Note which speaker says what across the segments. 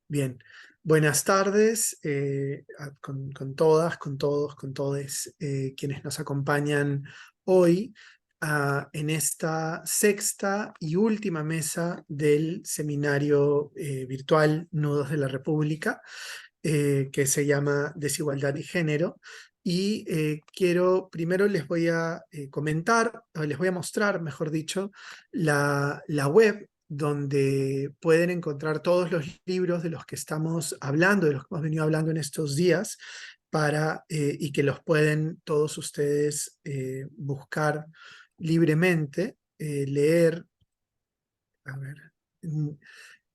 Speaker 1: Bien, buenas tardes con todas, con todos, con todes quienes nos acompañan hoy en esta sexta y última mesa del seminario virtual Nudos de la República, que se llama Desigualdad y Género. Y primero les voy a comentar, o les voy a mostrar, mejor dicho, la web donde pueden encontrar todos los libros de los que estamos hablando, de los que hemos venido hablando en estos días, y que los pueden todos ustedes buscar libremente, leer. A ver,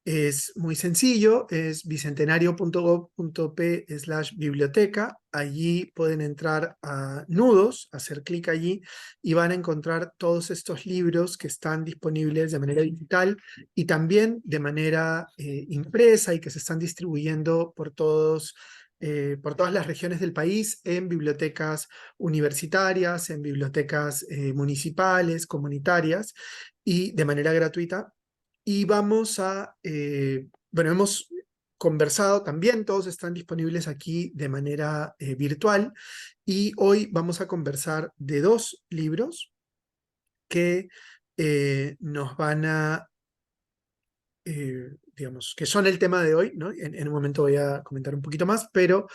Speaker 1: es muy sencillo, es bicentenario.gov.p/biblioteca. Allí pueden entrar a Nudos, hacer clic allí y van a encontrar todos estos libros que están disponibles de manera digital y también de manera impresa, y que se están distribuyendo por todas las regiones del país, en bibliotecas universitarias, en bibliotecas municipales, comunitarias, y de manera gratuita. Y hemos conversado también, todos están disponibles aquí de manera virtual, y hoy vamos a conversar de dos libros que nos van a, digamos, que son el tema de hoy, ¿no? En un momento voy a comentar un poquito más, pero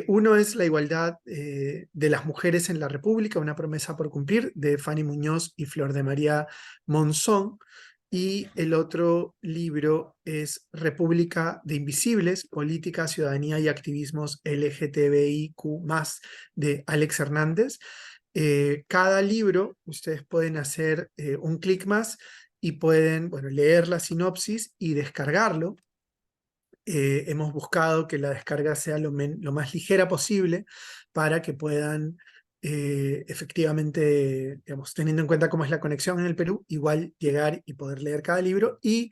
Speaker 1: uno es La igualdad de las mujeres en la República, una promesa por cumplir, de Fanny Muñoz y Flor de María Monzón. Y el otro libro es República de Invisibles, Política, Ciudadanía y Activismos LGTBIQ+, de Alex Hernández. Cada libro ustedes pueden hacer un clic más y pueden, bueno, leer la sinopsis y descargarlo. Hemos buscado que la descarga sea lo más ligera posible para que puedan efectivamente, digamos, teniendo en cuenta cómo es la conexión en el Perú, igual llegar y poder leer cada libro. Y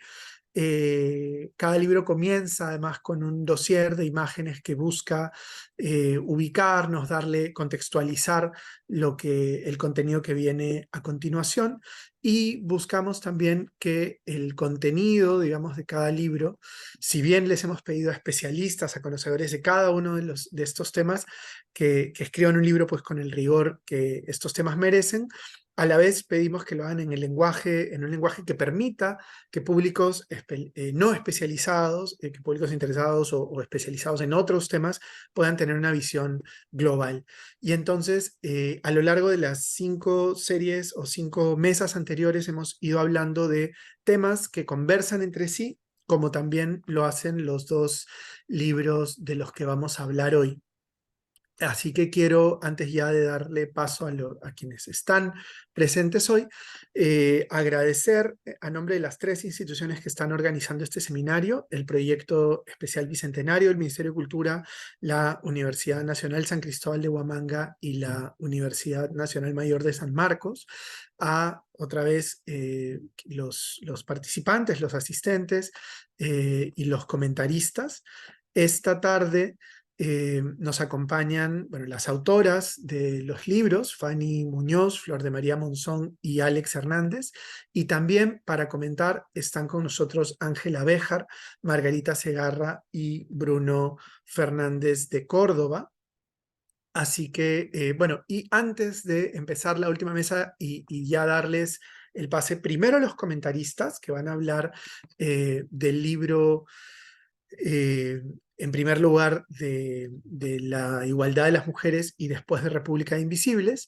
Speaker 1: cada libro comienza además con un dossier de imágenes que busca ubicarnos, contextualizar el contenido que viene a continuación. Y buscamos también que el contenido, digamos, de cada libro, si bien les hemos pedido a especialistas, a conocedores de cada uno de estos temas, que escriban un libro pues con el rigor que estos temas merecen, a la vez pedimos que lo hagan en un lenguaje que permita que públicos no especializados, que públicos interesados o especializados en otros temas, puedan tener una visión global. Y entonces, a lo largo de las 5 series o 5 mesas anteriores, hemos ido hablando de temas que conversan entre sí, como también lo hacen los dos libros de los que vamos a hablar hoy. Así que quiero, antes ya de darle paso a quienes están presentes hoy, agradecer a nombre de las 3 instituciones que están organizando este seminario: el Proyecto Especial Bicentenario, el Ministerio de Cultura, la Universidad Nacional San Cristóbal de Huamanga y la Universidad Nacional Mayor de San Marcos, a otra vez los participantes, los asistentes y los comentaristas. Esta tarde nos acompañan, bueno, las autoras de los libros, Fanny Muñoz, Flor de María Monzón y Alex Hernández. Y también para comentar están con nosotros Ángela Béjar, Margarita Segarra y Bruno Fernández de Córdoba. Así que, bueno, y antes de empezar la última mesa y ya darles el pase primero a los comentaristas que van a hablar del libro, eh, en primer lugar de la igualdad de las mujeres y después de República de Invisibles,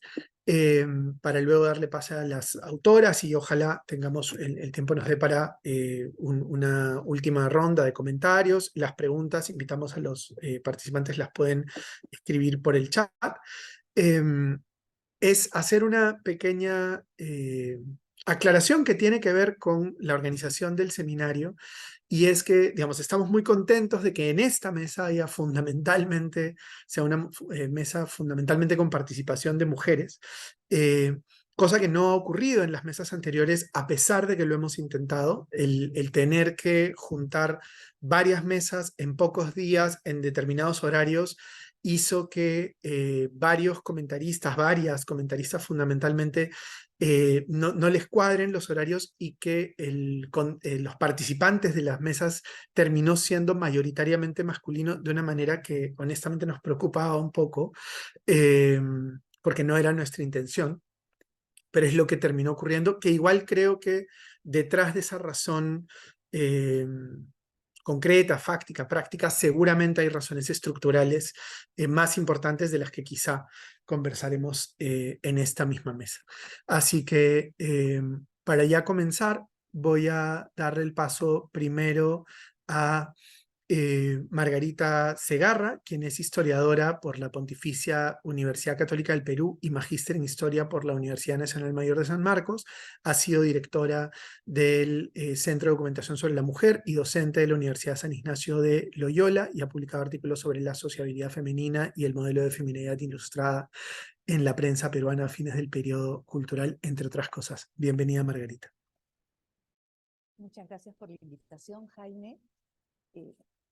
Speaker 1: para luego darle pase a las autoras, y ojalá tengamos el tiempo nos dé para una última ronda de comentarios. Las preguntas, invitamos a los participantes, las pueden escribir por el chat. Eh, es hacer una pequeña aclaración que tiene que ver con la organización del seminario, y es que, digamos, estamos muy contentos de que en esta mesa sea una mesa fundamentalmente con participación de mujeres, cosa que no ha ocurrido en las mesas anteriores, a pesar de que lo hemos intentado. El tener que juntar varias mesas en pocos días, en determinados horarios, hizo que varias comentaristas fundamentalmente no les cuadren los horarios y que los participantes de las mesas terminó siendo mayoritariamente masculino de una manera que honestamente nos preocupaba un poco, eh, porque no era nuestra intención, pero es lo que terminó ocurriendo, que igual creo que detrás de esa razón eh, concreta, fáctica, práctica, seguramente hay razones estructurales más importantes de las que quizá conversaremos en esta misma mesa. Así que para ya comenzar, voy a darle el paso primero a Margarita Segarra, quien es historiadora por la Pontificia Universidad Católica del Perú y magíster en historia por la Universidad Nacional Mayor de San Marcos. Ha sido directora del Centro de Documentación sobre la Mujer y docente de la Universidad San Ignacio de Loyola, y ha publicado artículos sobre la sociabilidad femenina y el modelo de feminidad ilustrada en la prensa peruana a fines del periodo cultural, entre otras cosas. Bienvenida, Margarita.
Speaker 2: Muchas gracias por la invitación, Jaime.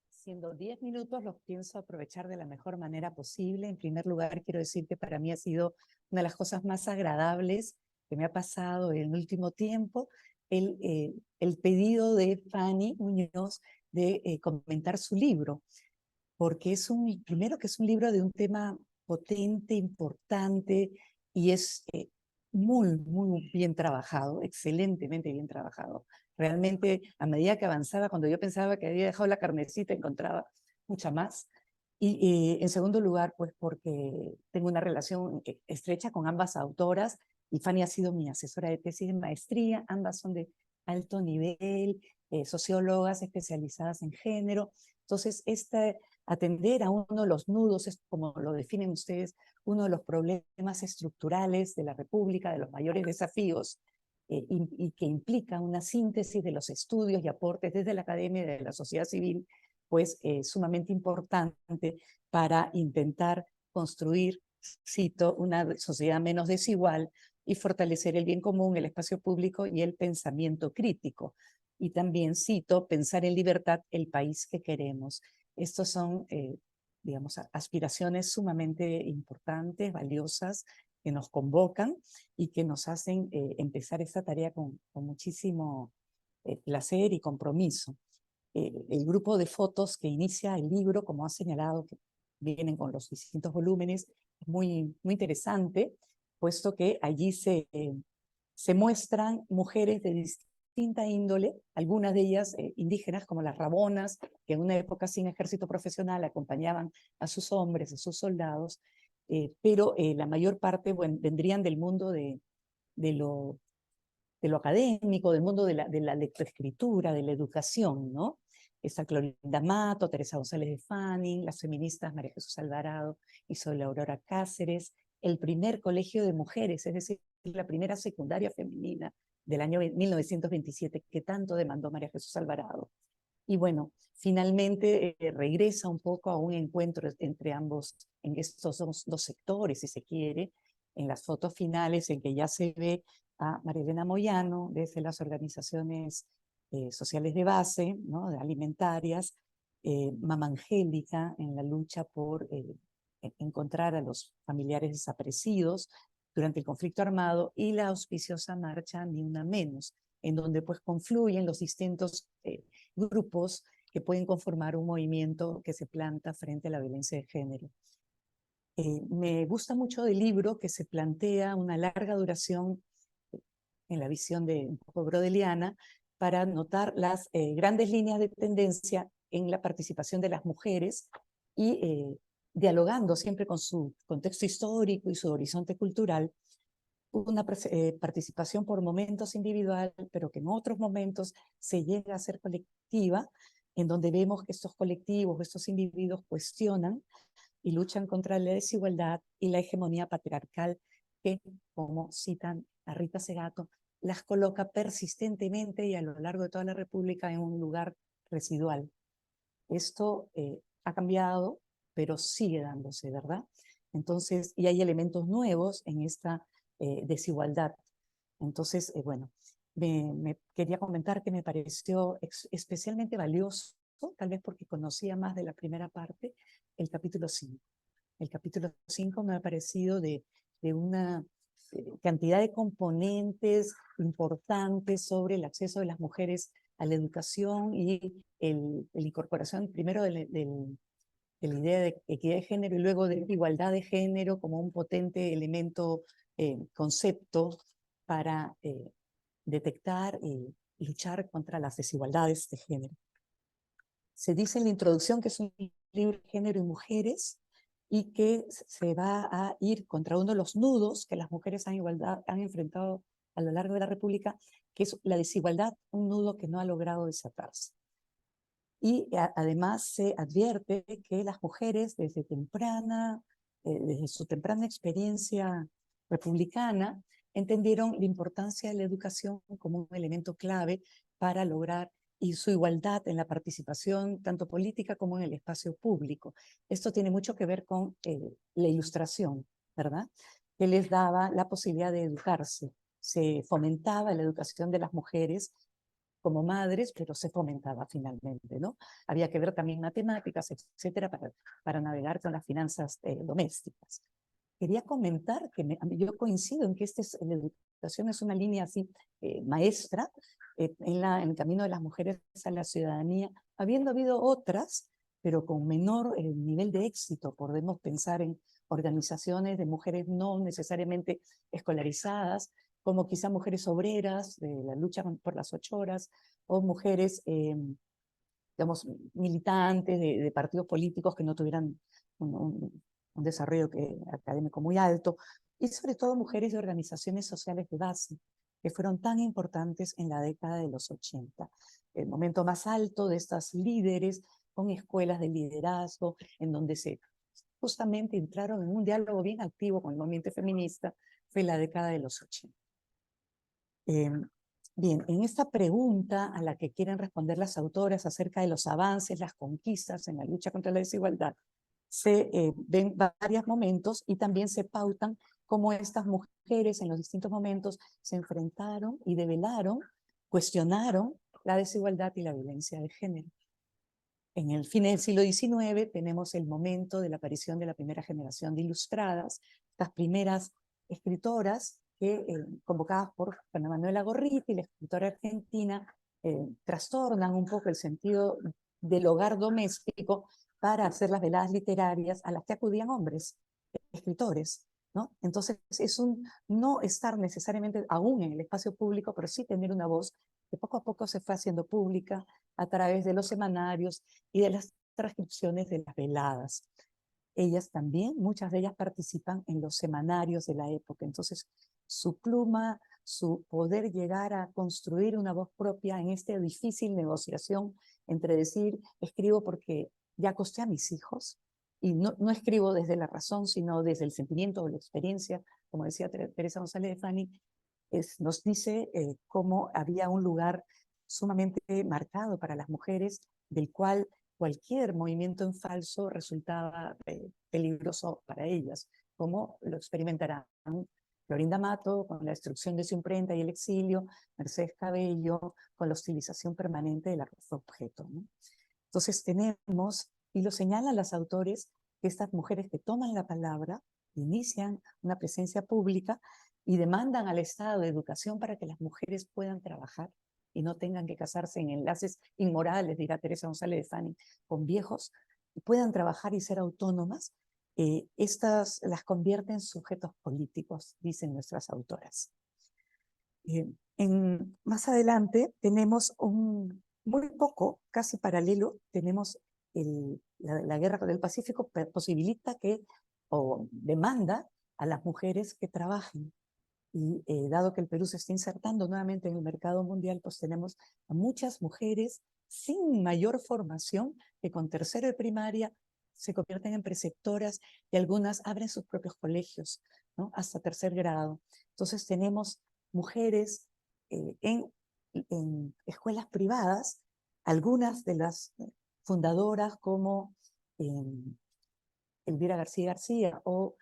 Speaker 2: Siendo 10 minutos, los pienso aprovechar de la mejor manera posible. En primer lugar, quiero decir que para mí ha sido una de las cosas más agradables que me ha pasado en el último tiempo, el pedido de Fanny Muñoz de comentar su libro, porque primero que es un libro de un tema potente, importante, y es muy bien trabajado, excelentemente bien trabajado. Realmente, a medida que avanzaba, cuando yo pensaba que había dejado la carnecita, encontraba mucha más. Y en segundo lugar, pues porque tengo una relación estrecha con ambas autoras, y Fanny ha sido mi asesora de tesis de maestría, ambas son de alto nivel, sociólogas especializadas en género. Entonces, atender a uno de los nudos, es como lo definen ustedes, uno de los problemas estructurales de la República, de los mayores desafíos, y que implica una síntesis de los estudios y aportes desde la academia y de la sociedad civil, pues sumamente importante para intentar construir, cito, una sociedad menos desigual y fortalecer el bien común, el espacio público y el pensamiento crítico. Y también, cito, pensar en libertad el país que queremos. Estos son, digamos, aspiraciones sumamente importantes, valiosas, que nos convocan y que nos hacen empezar esta tarea con muchísimo placer y compromiso. El grupo de fotos que inicia el libro, como ha señalado, que vienen con los distintos volúmenes, es muy interesante, puesto que allí se muestran mujeres de distinta índole, algunas de ellas indígenas, como las rabonas, que en una época sin ejército profesional acompañaban a sus hombres, a sus soldados, pero la mayor parte, bueno, vendrían del mundo de lo académico, del mundo de la lectoescritura, de la educación, ¿no? Está Clorinda Mato, Teresa González de Fanning, las feministas María Jesús Alvarado y Sola Aurora Cáceres, el primer colegio de mujeres, es decir, la primera secundaria femenina del año 1927 que tanto demandó María Jesús Alvarado. Y bueno, finalmente regresa un poco a un encuentro entre ambos, en estos dos sectores, si se quiere, en las fotos finales en que ya se ve a María Elena Moyano desde las organizaciones sociales de base, ¿no?, de alimentarias, Mama Angélica en la lucha por encontrar a los familiares desaparecidos durante el conflicto armado, y la auspiciosa marcha Ni Una Menos, en donde pues confluyen los distintos grupos que pueden conformar un movimiento que se planta frente a la violencia de género. Me gusta mucho del libro que se plantea una larga duración en la visión de un poco brodeliana para notar las grandes líneas de tendencia en la participación de las mujeres y dialogando siempre con su contexto histórico y su horizonte cultural, una participación por momentos individual, pero que en otros momentos se llega a ser colectiva, en donde vemos que estos colectivos, estos individuos cuestionan y luchan contra la desigualdad y la hegemonía patriarcal que, como citan a Rita Segato, las coloca persistentemente y a lo largo de toda la República en un lugar residual. Esto ha cambiado, pero sigue dándose, ¿verdad? Entonces, y hay elementos nuevos en esta desigualdad. Entonces, bueno, me quería comentar que me pareció especialmente valioso, tal vez porque conocía más de la primera parte, el capítulo 5. El capítulo 5 me ha parecido de una cantidad de componentes importantes sobre el acceso de las mujeres a la educación y la incorporación primero de la idea de equidad de género y luego de igualdad de género como un potente elemento, concepto para detectar y luchar contra las desigualdades de género. Se dice en la introducción que es un libro de género y mujeres y que se va a ir contra uno de los nudos que las mujeres han enfrentado a lo largo de la República, que es la desigualdad, un nudo que no ha logrado desatarse. Y además se advierte que las mujeres desde su temprana experiencia republicana entendieron la importancia de la educación como un elemento clave para lograr y su igualdad en la participación tanto política como en el espacio público. Esto tiene mucho que ver con la Ilustración, ¿verdad? Que les daba la posibilidad de educarse. Se fomentaba la educación de las mujeres como madres, pero se fomentaba finalmente, ¿no? Había que ver también matemáticas, etcétera, para navegar con las finanzas domésticas. Quería comentar que yo coincido en que la educación es una línea así maestra en el camino de las mujeres a la ciudadanía, habiendo habido otras, pero con menor nivel de éxito. Podemos pensar en organizaciones de mujeres no necesariamente escolarizadas, como quizá mujeres obreras de la lucha por las 8 horas, o mujeres, digamos, militantes de partidos políticos que no tuvieran un desarrollo académico muy alto, y sobre todo mujeres de organizaciones sociales de base, que fueron tan importantes en la década de los 80. El momento más alto de estas líderes con escuelas de liderazgo, en donde se justamente entraron en un diálogo bien activo con el movimiento feminista, fue la década de los 80. Bien, en esta pregunta a la que quieren responder las autoras acerca de los avances, las conquistas en la lucha contra la desigualdad, se ven varios momentos y también se pautan cómo estas mujeres en los distintos momentos se enfrentaron y develaron, cuestionaron la desigualdad y la violencia de género. En el fin del siglo XIX tenemos el momento de la aparición de la primera generación de ilustradas, estas primeras escritoras que, convocadas por Juana Manuela Gorriti, la escritora argentina, trastornan un poco el sentido del hogar doméstico para hacer las veladas literarias a las que acudían hombres, escritores, ¿no? Entonces es un no estar necesariamente aún en el espacio público, pero sí tener una voz que poco a poco se fue haciendo pública a través de los semanarios y de las transcripciones de las veladas. Ellas también, muchas de ellas participan en los semanarios de la época, entonces su pluma, su poder llegar a construir una voz propia en esta difícil negociación entre decir, escribo porque ya acosté a mis hijos, y no escribo desde la razón, sino desde el sentimiento o la experiencia, como decía Teresa González de Fani, nos dice cómo había un lugar sumamente marcado para las mujeres, del cual cualquier movimiento en falso resultaba peligroso para ellas, como lo experimentarán Florinda Mato con la destrucción de su imprenta y el exilio, Mercedes Cabello con la hostilización permanente de la objeto, ¿no? Entonces tenemos, y lo señalan los autores, que estas mujeres que toman la palabra, inician una presencia pública y demandan al Estado de educación para que las mujeres puedan trabajar y no tengan que casarse en enlaces inmorales, dirá Teresa González de Fani, con viejos, y puedan trabajar y ser autónomas. Estas las convierten en sujetos políticos, dicen nuestras autoras. Más adelante tenemos muy poco, casi paralelo, tenemos la guerra del Pacífico posibilita o demanda a las mujeres que trabajen. Y dado que el Perú se está insertando nuevamente en el mercado mundial, pues tenemos a muchas mujeres sin mayor formación que con tercero de primaria se convierten en preceptoras y algunas abren sus propios colegios, ¿no? Hasta tercer grado. Entonces tenemos mujeres en escuelas privadas, algunas de las fundadoras como Elvira García García o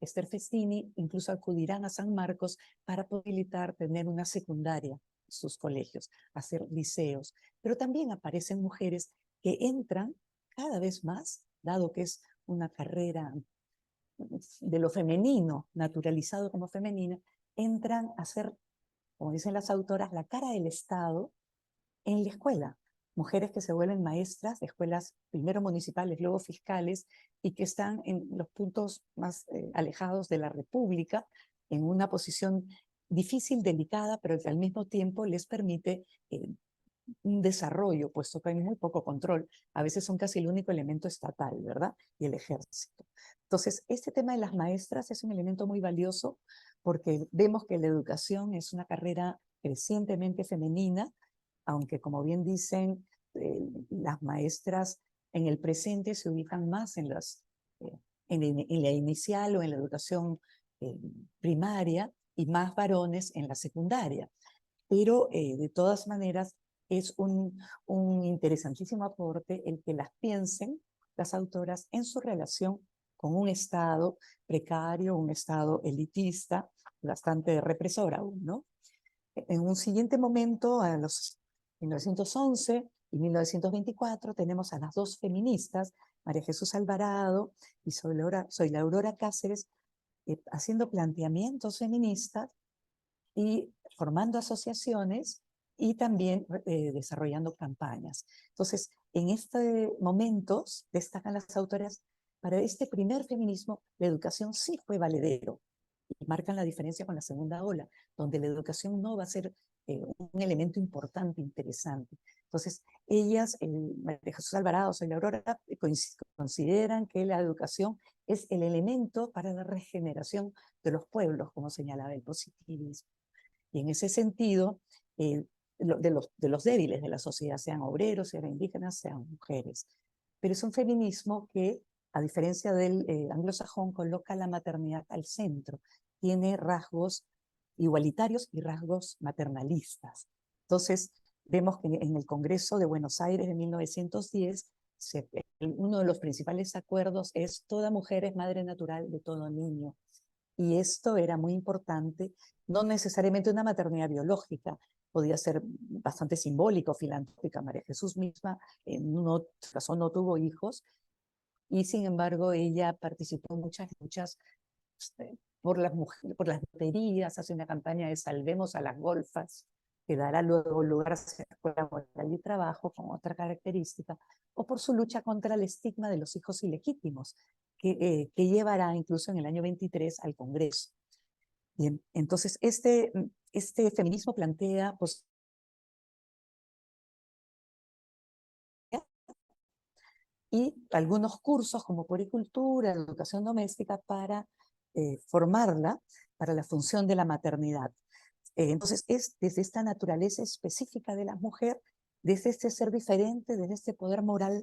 Speaker 2: Esther Festini, incluso acudirán a San Marcos para posibilitar tener una secundaria en sus colegios, hacer liceos. Pero también aparecen mujeres que entran cada vez más, dado que es una carrera de lo femenino, naturalizado como femenina, entran a ser, como dicen las autoras, la cara del Estado en la escuela. Mujeres que se vuelven maestras de escuelas, primero municipales, luego fiscales, y que están en los puntos más alejados de la República, en una posición difícil, delicada, pero que al mismo tiempo les permite un desarrollo, puesto que hay muy poco control. A veces son casi el único elemento estatal, ¿verdad? Y el ejército. Entonces, este tema de las maestras es un elemento muy valioso porque vemos que la educación es una carrera crecientemente femenina, aunque como bien dicen, las maestras en el presente se ubican más en, en la inicial o en la educación eh, primaria y más varones en la secundaria. Pero de todas maneras es un interesantísimo aporte el que las piensen las autoras en su relación con un Estado precario, un Estado elitista, bastante represor aún, ¿no? En un siguiente momento, a los 1911 y 1924, tenemos a las dos feministas, María Jesús Alvarado y Soy la Aurora Cáceres, haciendo planteamientos feministas y formando asociaciones y también desarrollando campañas. Entonces, en estos momentos, destacan las autoras, para este primer feminismo, la educación sí fue valedero, y marcan la diferencia con la segunda ola, donde la educación no va a ser un elemento importante, interesante. Entonces, ellas, María Jesús Alvarado, Soy la Aurora, consideran que la educación es el elemento para la regeneración de los pueblos, como señalaba el positivismo. Y en ese sentido, de los débiles de la sociedad, sean obreros, sean indígenas, sean mujeres. Pero es un feminismo que, a diferencia del anglosajón, coloca la maternidad al centro. Tiene rasgos igualitarios y rasgos maternalistas. Entonces, vemos que en el Congreso de Buenos Aires de 1910, uno de los principales acuerdos es: toda mujer es madre natural de todo niño. Y esto era muy importante, no necesariamente una maternidad biológica, podía ser bastante simbólico, filantrópica. María Jesús misma no, no tuvo hijos, y sin embargo ella participó en muchas luchas por las mujeres, por las loterías, hace una campaña de Salvemos a las Golfas, que dará luego lugar a la Escuela Moral y Trabajo con otra característica, o por su lucha contra el estigma de los hijos ilegítimos, que llevará incluso en el año 23 al Congreso. Bien, entonces este feminismo plantea pues, y algunos cursos como puericultura, educación doméstica, para formarla para la función de la maternidad. Entonces es desde esta naturaleza específica de la mujer, desde este ser diferente, desde este poder moral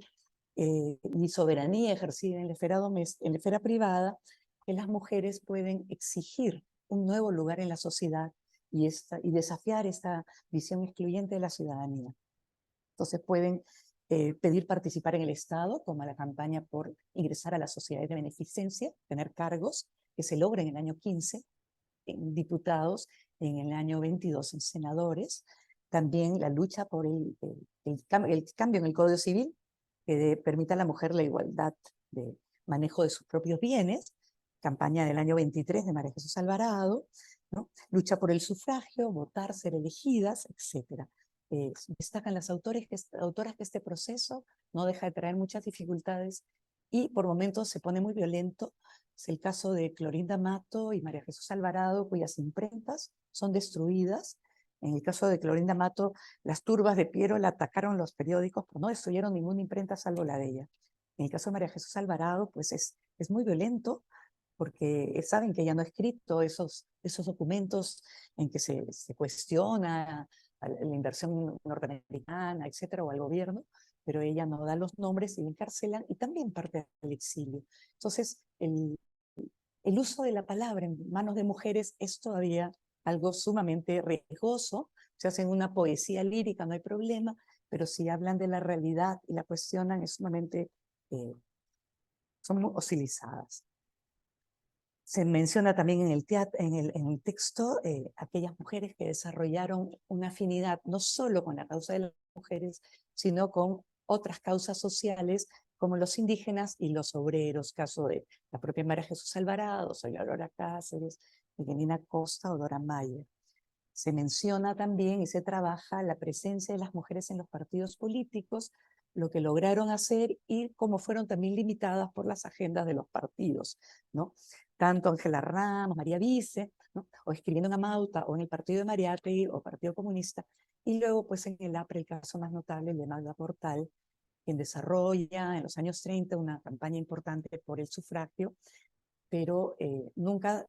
Speaker 2: y soberanía ejercida en la esfera doméstica, en la esfera privada, que las mujeres pueden exigir un nuevo lugar en la sociedad y desafiar esta visión excluyente de la ciudadanía. Entonces pueden pedir participar en el Estado, como la campaña por ingresar a las sociedades de beneficencia, tener cargos que se logren en el año 15, en diputados, en el año 22 en senadores. También la lucha por el cambio en el Código Civil, que permita a la mujer la igualdad de manejo de sus propios bienes, campaña del año 23 de María Jesús Alvarado, ¿no? Lucha por el sufragio, votar, ser elegidas, etc. Destacan las autoras que este proceso no deja de traer muchas dificultades y por momentos se pone muy violento. Es el caso de Clorinda Mato y María Jesús Alvarado, cuyas imprentas son destruidas. En el caso de Clorinda Mato, las turbas de Piero la atacaron los periódicos, pero no destruyeron ninguna imprenta salvo la de ella. En el caso de María Jesús Alvarado, pues es muy violento, porque saben que ella no ha escrito esos documentos en que se cuestiona la inversión norteamericana, etcétera, o al gobierno, pero ella no da los nombres y la encarcelan y también parte al exilio. Entonces, el uso de la palabra en manos de mujeres es todavía algo sumamente riesgoso. Se hacen una poesía lírica, no hay problema, pero si hablan de la realidad y la cuestionan, es sumamente, son muy oscilizadas. Se menciona también en el, en el texto aquellas mujeres que desarrollaron una afinidad no solo con la causa de las mujeres, sino con otras causas sociales como los indígenas y los obreros, caso de la propia María Jesús Alvarado, Soy Aurora Cáceres, Miguelina Costa o Dora Mayer. Se menciona también y se trabaja la presencia de las mujeres en los partidos políticos, lo que lograron hacer y cómo fueron también limitadas por las agendas de los partidos, ¿no? Tanto Ángela Ramos, María Vice, ¿no? O escribiendo en Amauta, o en el partido de Mariátegui, o Partido Comunista, y luego pues en el APRE, el caso más notable, el de Magda Portal, quien desarrolla en los años 30 una campaña importante por el sufragio, pero nunca,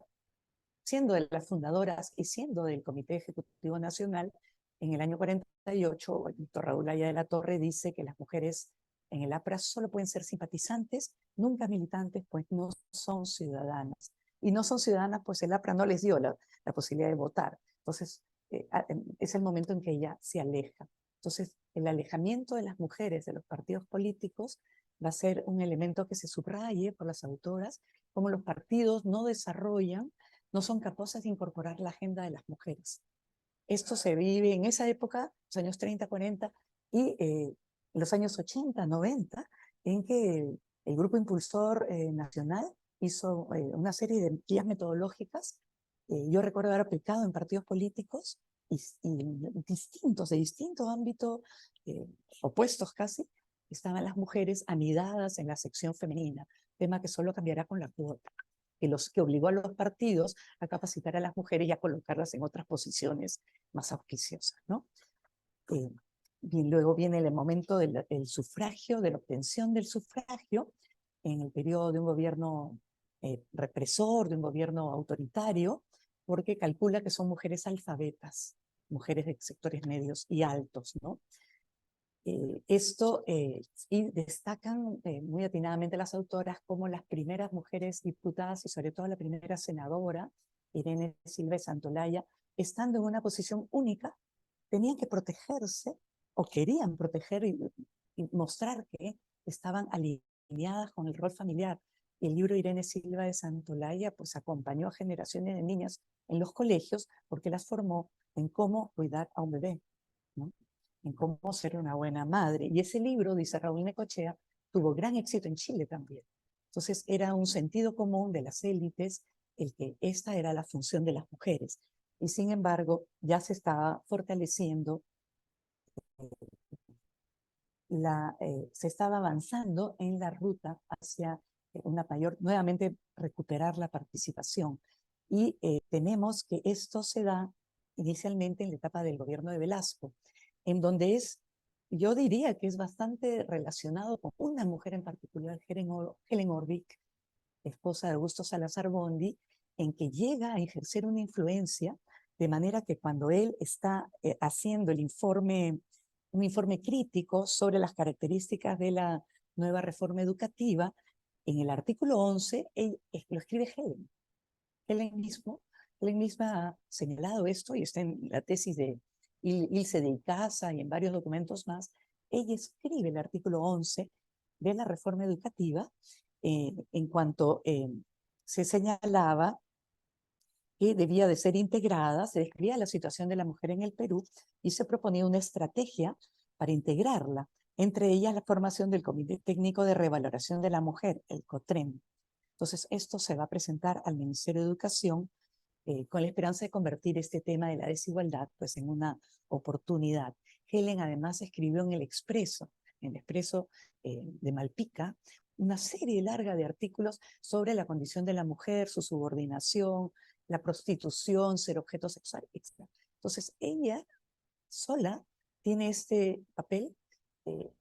Speaker 2: siendo de las fundadoras y siendo del Comité Ejecutivo Nacional, en el año 48, el doctor Raúl Aya de la Torre dice que las mujeres en el APRA solo pueden ser simpatizantes, nunca militantes, pues no son ciudadanas. Y no son ciudadanas, pues el APRA no les dio la posibilidad de votar. Entonces, es el momento en que ella se aleja. Entonces, el alejamiento de las mujeres de los partidos políticos va a ser un elemento que se subraye por las autoras, como los partidos no desarrollan, no son capaces de incorporar la agenda de las mujeres. Esto se vive en esa época, los años 30, 40 y en los años 80, 90, en que el Grupo Impulsor Nacional hizo una serie de guías metodológicas. Yo recuerdo haber aplicado en partidos políticos y distintos, de distinto ámbito, opuestos casi, estaban las mujeres anidadas en la sección femenina, tema que solo cambiará con la cuota, que obligó a los partidos a capacitar a las mujeres y a colocarlas en otras posiciones más auspiciosas, ¿no? Y luego viene el momento del sufragio, de la obtención del sufragio, en el periodo de un gobierno represor, de un gobierno autoritario, porque calcula que son mujeres alfabetas, mujeres de sectores medios y altos, ¿no? Y destacan muy atinadamente las autoras como las primeras mujeres diputadas y sobre todo la primera senadora, Irene Silva de Santolaya, estando en una posición única, tenían que protegerse o querían proteger y mostrar que estaban alineadas con el rol familiar. Y el libro Irene Silva de Santolaya pues acompañó a generaciones de niñas en los colegios porque las formó en cómo cuidar a un bebé, ¿no? En cómo ser una buena madre. Y ese libro, dice Raúl Necochea, tuvo gran éxito en Chile también. Entonces era un sentido común de las élites el que esta era la función de las mujeres. Y sin embargo, ya se estaba fortaleciendo, se estaba avanzando en la ruta hacia una mayor, nuevamente recuperar la participación. Y tenemos que esto se da inicialmente en la etapa del gobierno de Velasco, en donde yo diría que es bastante relacionado con una mujer en particular, Helen Orvik, esposa de Augusto Salazar Bondi, en que llega a ejercer una influencia, de manera que cuando él está haciendo un informe crítico sobre las características de la nueva reforma educativa, en el artículo 11 lo escribe Helen. Helen misma ha señalado esto y está en la tesis de Ilse de Icaza y en varios documentos más. Ella escribe el artículo 11 de la reforma educativa en cuanto se señalaba que debía de ser integrada, se describía la situación de la mujer en el Perú y se proponía una estrategia para integrarla, entre ellas la formación del Comité Técnico de Revaloración de la Mujer, el COTREM. Entonces, esto se va a presentar al Ministerio de Educación con la esperanza de convertir este tema de la desigualdad pues, en una oportunidad. Helen además escribió en el Expreso de Malpica, una serie larga de artículos sobre la condición de la mujer, su subordinación, la prostitución, ser objeto sexual, etc. Entonces, ella sola tiene este papel,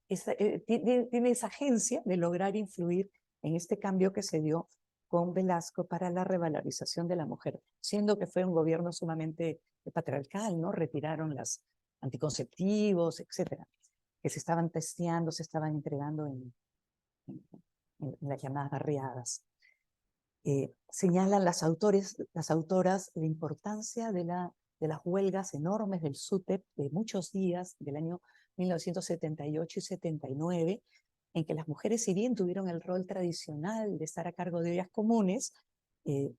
Speaker 2: tiene esa agencia de lograr influir en este cambio que se dio con Velasco para la revalorización de la mujer, siendo que fue un gobierno sumamente patriarcal, ¿no? Retiraron los anticonceptivos, etcétera, que se estaban testeando, se estaban entregando en las llamadas barriadas. Señalan las autoras la importancia de las huelgas enormes del SUTEP de muchos días del año 1978 y 79, en que las mujeres, si bien tuvieron el rol tradicional de estar a cargo de ollas comunes,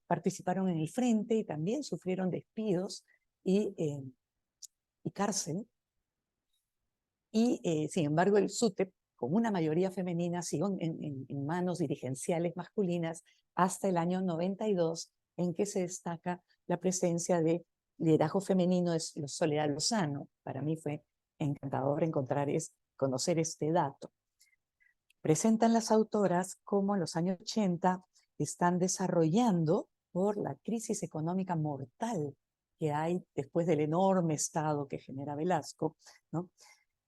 Speaker 2: participaron en el frente y también sufrieron despidos y cárcel. Y sin embargo el SUTEP, con una mayoría femenina, siguió en manos dirigenciales masculinas hasta el año 92, en que se destaca la presencia de liderazgo femenino de Soledad Lozano. Para mí fue encantador conocer este dato. Presentan las autoras cómo en los años 80 están desarrollando, por la crisis económica mortal que hay después del enorme Estado que genera Velasco, ¿no?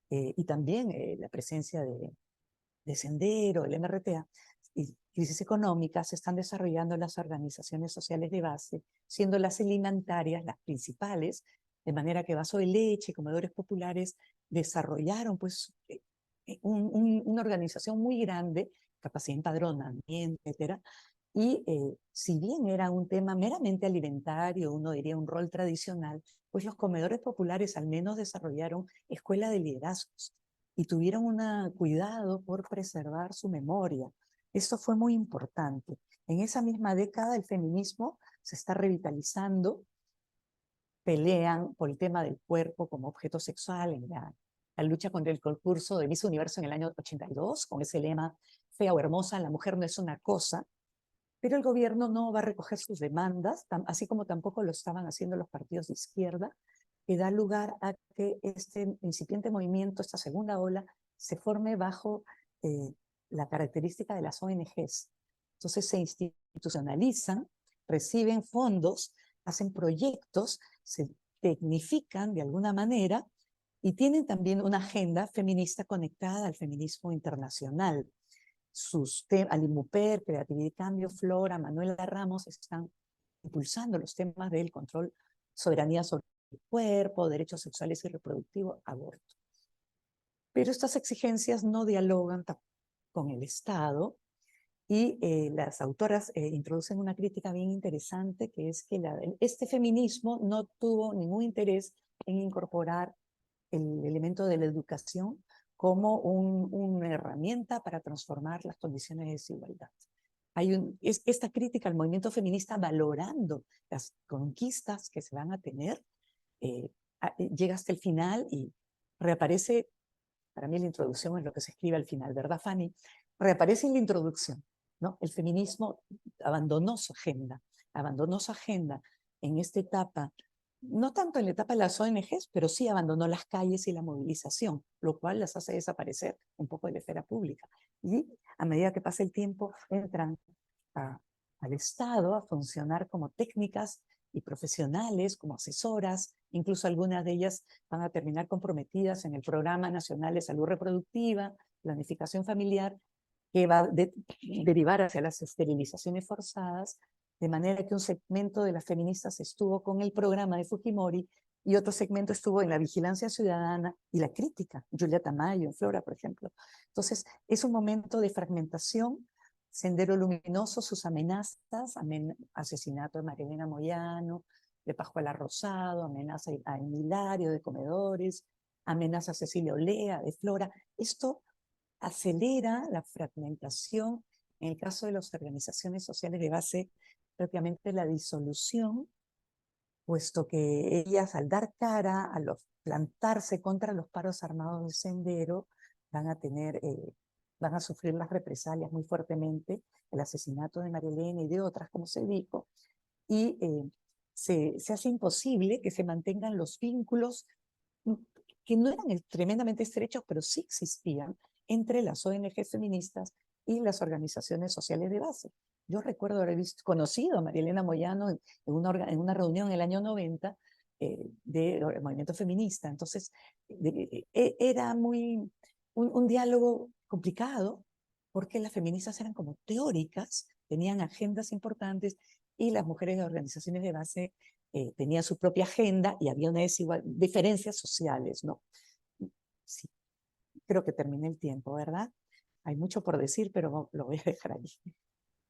Speaker 2: Y también la presencia de Sendero, el MRTA, y crisis económicas, se están desarrollando las organizaciones sociales de base, siendo las alimentarias las principales, de manera que Vaso de Leche, comedores populares, desarrollaron pues una organización muy grande, capacidad de empadronamiento, etcétera. Y si bien era un tema meramente alimentario, uno diría un rol tradicional, pues los comedores populares al menos desarrollaron escuela de liderazgos y tuvieron un cuidado por preservar su memoria. Esto fue muy importante. En esa misma década el feminismo se está revitalizando, pelean por el tema del cuerpo como objeto sexual en la lucha contra el concurso de Miss Universo en el año 82, con ese lema, fea o hermosa, la mujer no es una cosa, pero el gobierno no va a recoger sus demandas, así como tampoco lo estaban haciendo los partidos de izquierda, que da lugar a que este incipiente movimiento, esta segunda ola, se forme bajo la característica de las ONGs. Entonces se institucionalizan, reciben fondos, hacen proyectos, se tecnifican de alguna manera y tienen también una agenda feminista conectada al feminismo internacional. Alimuper, Creatividad y Cambio, Flora, Manuela Ramos están impulsando los temas del control, soberanía sobre el cuerpo, derechos sexuales y reproductivos, aborto. Pero estas exigencias no dialogan con el Estado y las autoras introducen una crítica bien interesante, que es que este feminismo no tuvo ningún interés en incorporar el elemento de la educación como una herramienta para transformar las condiciones de desigualdad. Esta crítica al movimiento feminista, valorando las conquistas que se van a tener, llega hasta el final y reaparece. Para mí la introducción es lo que se escribe al final, ¿verdad, Fanny? Reaparece en la introducción, ¿no? El feminismo abandonó su agenda en esta etapa, no tanto en la etapa de las ONGs, pero sí abandonó las calles y la movilización, lo cual las hace desaparecer un poco de la esfera pública. Y a medida que pasa el tiempo, entran al Estado a funcionar como técnicas y profesionales, como asesoras, incluso algunas de ellas van a terminar comprometidas en el Programa Nacional de Salud Reproductiva, Planificación Familiar, que va a derivar hacia las esterilizaciones forzadas, de manera que un segmento de las feministas estuvo con el programa de Fujimori y otro segmento estuvo en la vigilancia ciudadana y la crítica, Julia Tamayo, en Flora, por ejemplo. Entonces, es un momento de fragmentación. Sendero Luminoso, sus amenazas, asesinato de Marilena Moyano, de Pascuala Rosado, amenaza a Hilario de Comedores, amenaza a Cecilia Olea de Flora. Esto acelera la fragmentación, en el caso de las organizaciones sociales de base, propiamente la disolución, puesto que ellas al dar cara, plantarse contra los paros armados de Sendero, van a sufrir las represalias muy fuertemente, el asesinato de María Elena y de otras, como se dijo, y se hace imposible que se mantengan los vínculos que no eran tremendamente estrechos, pero sí existían entre las ONG feministas y las organizaciones sociales de base. Yo recuerdo haber conocido a María Elena Moyano en una reunión en el año 90 del movimiento feminista. Entonces, era un diálogo complicado, porque las feministas eran como teóricas, tenían agendas importantes, y las mujeres de organizaciones de base tenían su propia agenda y había diferencias sociales, ¿no? Sí, creo que terminé el tiempo, ¿verdad? Hay mucho por decir, pero lo voy a dejar allí.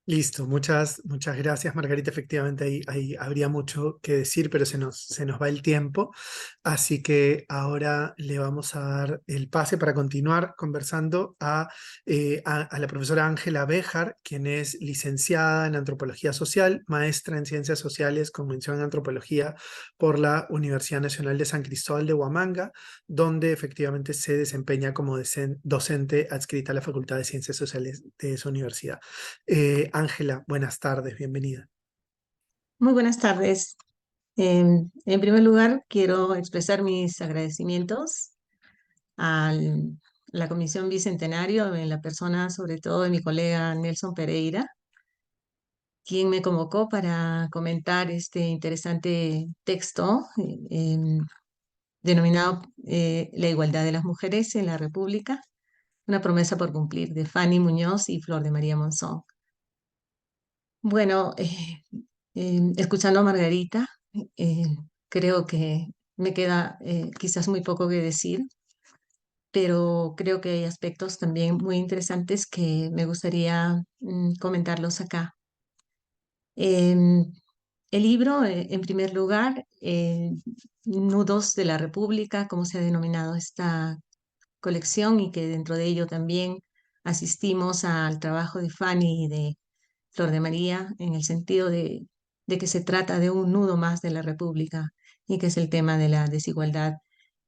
Speaker 1: Listo, muchas gracias, Margarita. Efectivamente, ahí habría mucho que decir, pero se nos va el tiempo. Así que ahora le vamos a dar el pase para continuar conversando a la profesora Ángela Béjar, quien es licenciada en Antropología Social, maestra en Ciencias Sociales con mención en Antropología por la Universidad Nacional de San Cristóbal de Huamanga, donde efectivamente se desempeña como docente adscrita a la Facultad de Ciencias Sociales de esa universidad. Ángela, buenas tardes, bienvenida.
Speaker 3: Muy buenas tardes. En primer lugar, quiero expresar mis agradecimientos a la Comisión Bicentenario, en la persona sobre todo de mi colega Nelson Pereira, quien me convocó para comentar este interesante texto denominado La igualdad de las mujeres en la República, una promesa por cumplir, de Fanny Muñoz y Flor de María Monzón. Bueno, escuchando a Margarita, eh, creo que me queda quizás muy poco que decir, pero creo que hay aspectos también muy interesantes que me gustaría comentarlos acá. Em, el libro, en primer lugar, Nudos de la República, como se ha denominado esta colección, y que dentro de ello también asistimos al trabajo de Fanny y de Flor de María, en el sentido de que se trata de un nudo más de la República, y que es el tema de la desigualdad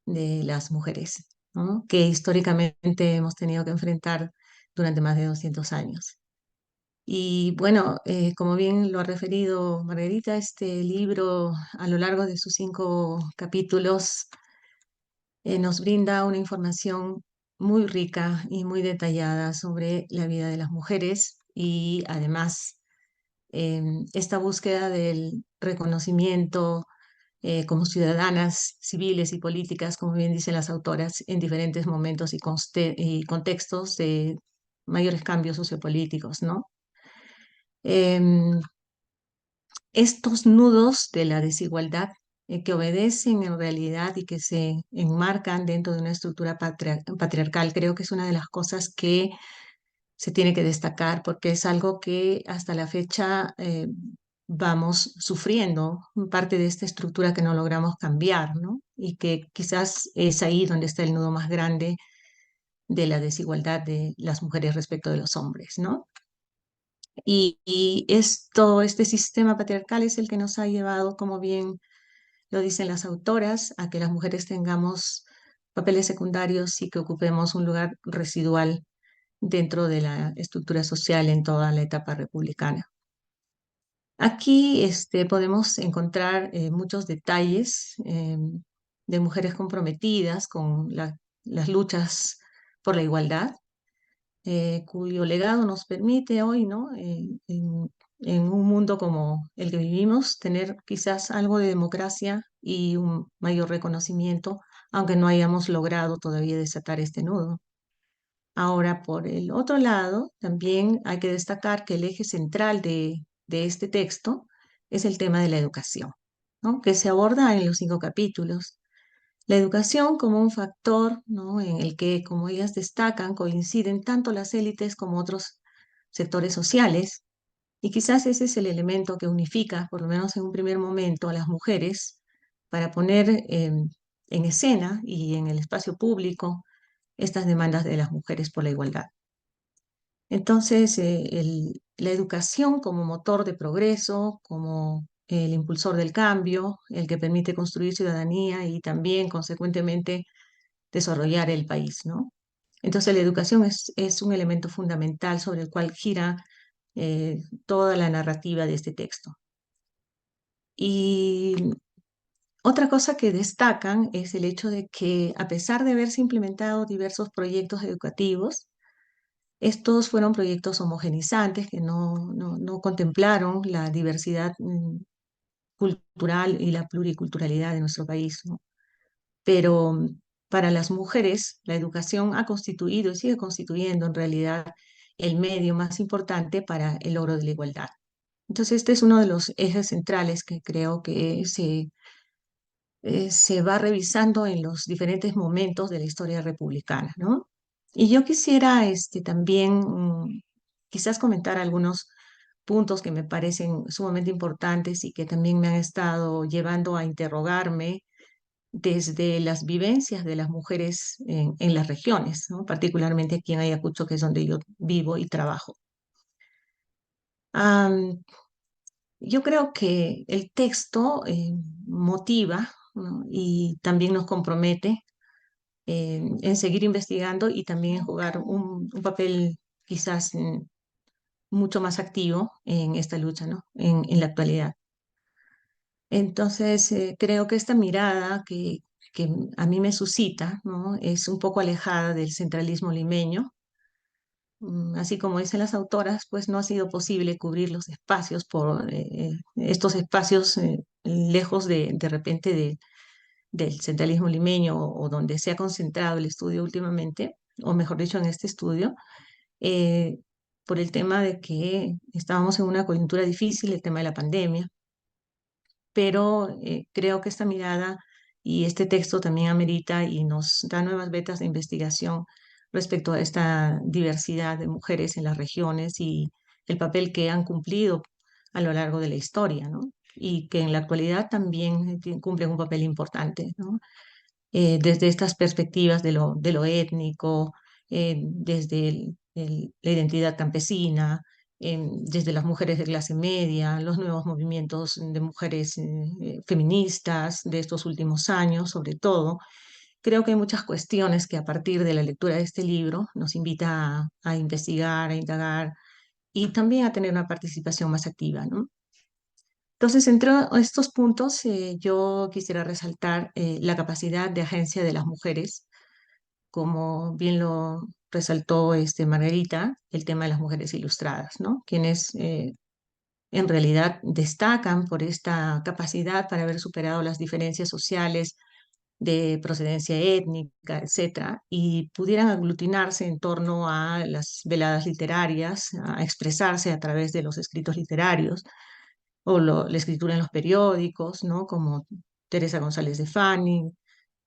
Speaker 3: de las mujeres, ¿no? Que históricamente hemos tenido que enfrentar durante más de 200 años. Y bueno, como bien lo ha referido Margarita, este libro a lo largo de sus 5 capítulos nos brinda una información muy rica y muy detallada sobre la vida de las mujeres, y además esta búsqueda del reconocimiento como ciudadanas civiles y políticas, como bien dicen las autoras, en diferentes momentos y contextos de mayores cambios sociopolíticos, ¿no? Em, Estos nudos de la desigualdad que obedecen en realidad y que se enmarcan dentro de una estructura patriarcal, creo que es una de las cosas que se tiene que destacar, porque es algo que hasta la fecha vamos sufriendo, parte de esta estructura que no logramos cambiar, ¿no? Y que quizás es ahí donde está el nudo más grande de la desigualdad de las mujeres respecto de los hombres, ¿no? Y este sistema patriarcal es el que nos ha llevado, como bien lo dicen las autoras, a que las mujeres tengamos papeles secundarios y que ocupemos un lugar residual dentro de la estructura social en toda la etapa republicana. Aquí podemos encontrar muchos detalles de mujeres comprometidas con las luchas por la igualdad, cuyo legado nos permite hoy, ¿no? En un mundo como el que vivimos, tener quizás algo de democracia y un mayor reconocimiento, aunque no hayamos logrado todavía desatar este nudo. Ahora, por el otro lado, también hay que destacar que el eje central de este texto es el tema de la educación, ¿no? Que se aborda en los 5 capítulos. La educación como un factor, ¿no? En el que, como ellas destacan, coinciden tanto las élites como otros sectores sociales, y quizás ese es el elemento que unifica, por lo menos en un primer momento, a las mujeres para poner en escena y en el espacio público estas demandas de las mujeres por la igualdad. Entonces, la educación como motor de progreso, como el impulsor del cambio, el que permite construir ciudadanía y también, consecuentemente, desarrollar el país, ¿no? Entonces, la educación es un elemento fundamental sobre el cual gira toda la narrativa de este texto. Y otra cosa que destacan es el hecho de que, a pesar de haberse implementado diversos proyectos educativos, estos fueron proyectos homogenizantes que no contemplaron la diversidad cultural y la pluriculturalidad de nuestro país, ¿no? Pero para las mujeres, la educación ha constituido y sigue constituyendo en realidad el medio más importante para el logro de la igualdad. Entonces, este es uno de los ejes centrales que creo que se va revisando en los diferentes momentos de la historia republicana, ¿no? Y yo quisiera también quizás comentar algunos puntos que me parecen sumamente importantes y que también me han estado llevando a interrogarme desde las vivencias de las mujeres en las regiones, ¿no? Particularmente aquí en Ayacucho, que es donde yo vivo y trabajo. Am, yo creo que el texto motiva, ¿no? Y también nos compromete en seguir investigando y también en jugar un papel quizás mucho más activo en esta lucha, ¿no? En la actualidad. Entonces, creo que esta mirada que a mí me suscita, ¿no? Es un poco alejada del centralismo limeño. Así como dicen las autoras, pues no ha sido posible cubrir los espacios por estos espacios lejos de repente del centralismo limeño o donde se ha concentrado el estudio últimamente, o mejor dicho, en este estudio, eh, por el tema de que estábamos en una coyuntura difícil, el tema de la pandemia, pero creo que esta mirada y este texto también amerita y nos da nuevas vetas de investigación respecto a esta diversidad de mujeres en las regiones y el papel que han cumplido a lo largo de la historia, ¿no? Y que en la actualidad también cumplen un papel importante, ¿no? Desde estas perspectivas de lo étnico, desde la identidad campesina, desde las mujeres de clase media, los nuevos movimientos de mujeres feministas de estos últimos años, sobre todo. Creo que hay muchas cuestiones que a partir de la lectura de este libro nos invita a investigar, a indagar y también a tener una participación más activa, ¿no? Entonces, entre estos puntos, yo quisiera resaltar la capacidad de agencia de las mujeres, como bien lo resaltó Margarita, el tema de las mujeres ilustradas, ¿no? Quienes en realidad destacan por esta capacidad para haber superado las diferencias sociales de procedencia étnica, etcétera, y pudieran aglutinarse en torno a las veladas literarias, a expresarse a través de los escritos literarios o la escritura en los periódicos, ¿no? Como Teresa González de Fanning,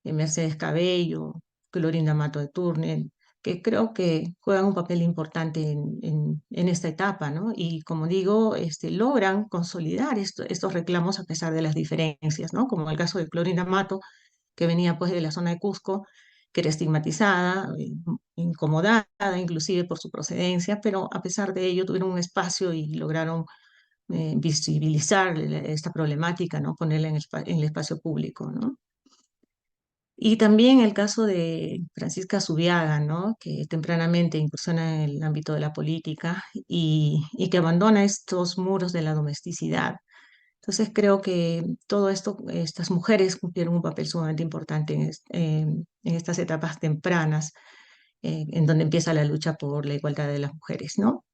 Speaker 3: Mercedes Cabello, Clorinda Mato de Turner, que creo que juegan un papel importante en esta etapa, ¿no? Y como digo, logran consolidar estos reclamos a pesar de las diferencias, ¿no? Como el caso de Clorinda Mato, que venía pues de la zona de Cusco, que era estigmatizada, incomodada inclusive por su procedencia, pero a pesar de ello tuvieron un espacio y lograron visibilizar esta problemática, ¿no? Ponerla en el espacio público, ¿no? Y también el caso de Francisca Zubiaga, ¿no? Que tempranamente incursiona en el ámbito de la política y que abandona estos muros de la domesticidad. Entonces creo que todo esto, estas mujeres cumplieron un papel sumamente importante en estas etapas tempranas, en donde empieza la lucha por la igualdad de las mujeres, ¿no?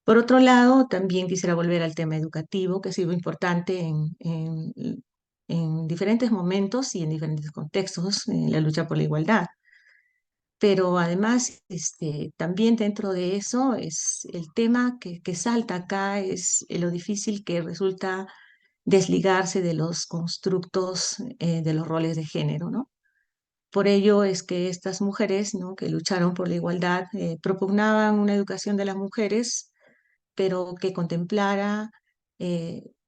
Speaker 3: Por otro lado, también quisiera volver al tema educativo, que ha sido importante en diferentes momentos y en diferentes contextos en la lucha por la igualdad. Pero además, también dentro de eso, es el tema que salta acá es lo difícil que resulta desligarse de los constructos de los roles de género, ¿no? Por ello es que estas mujeres, ¿no? Que lucharon por la igualdad propugnaban una educación de las mujeres pero que contemplara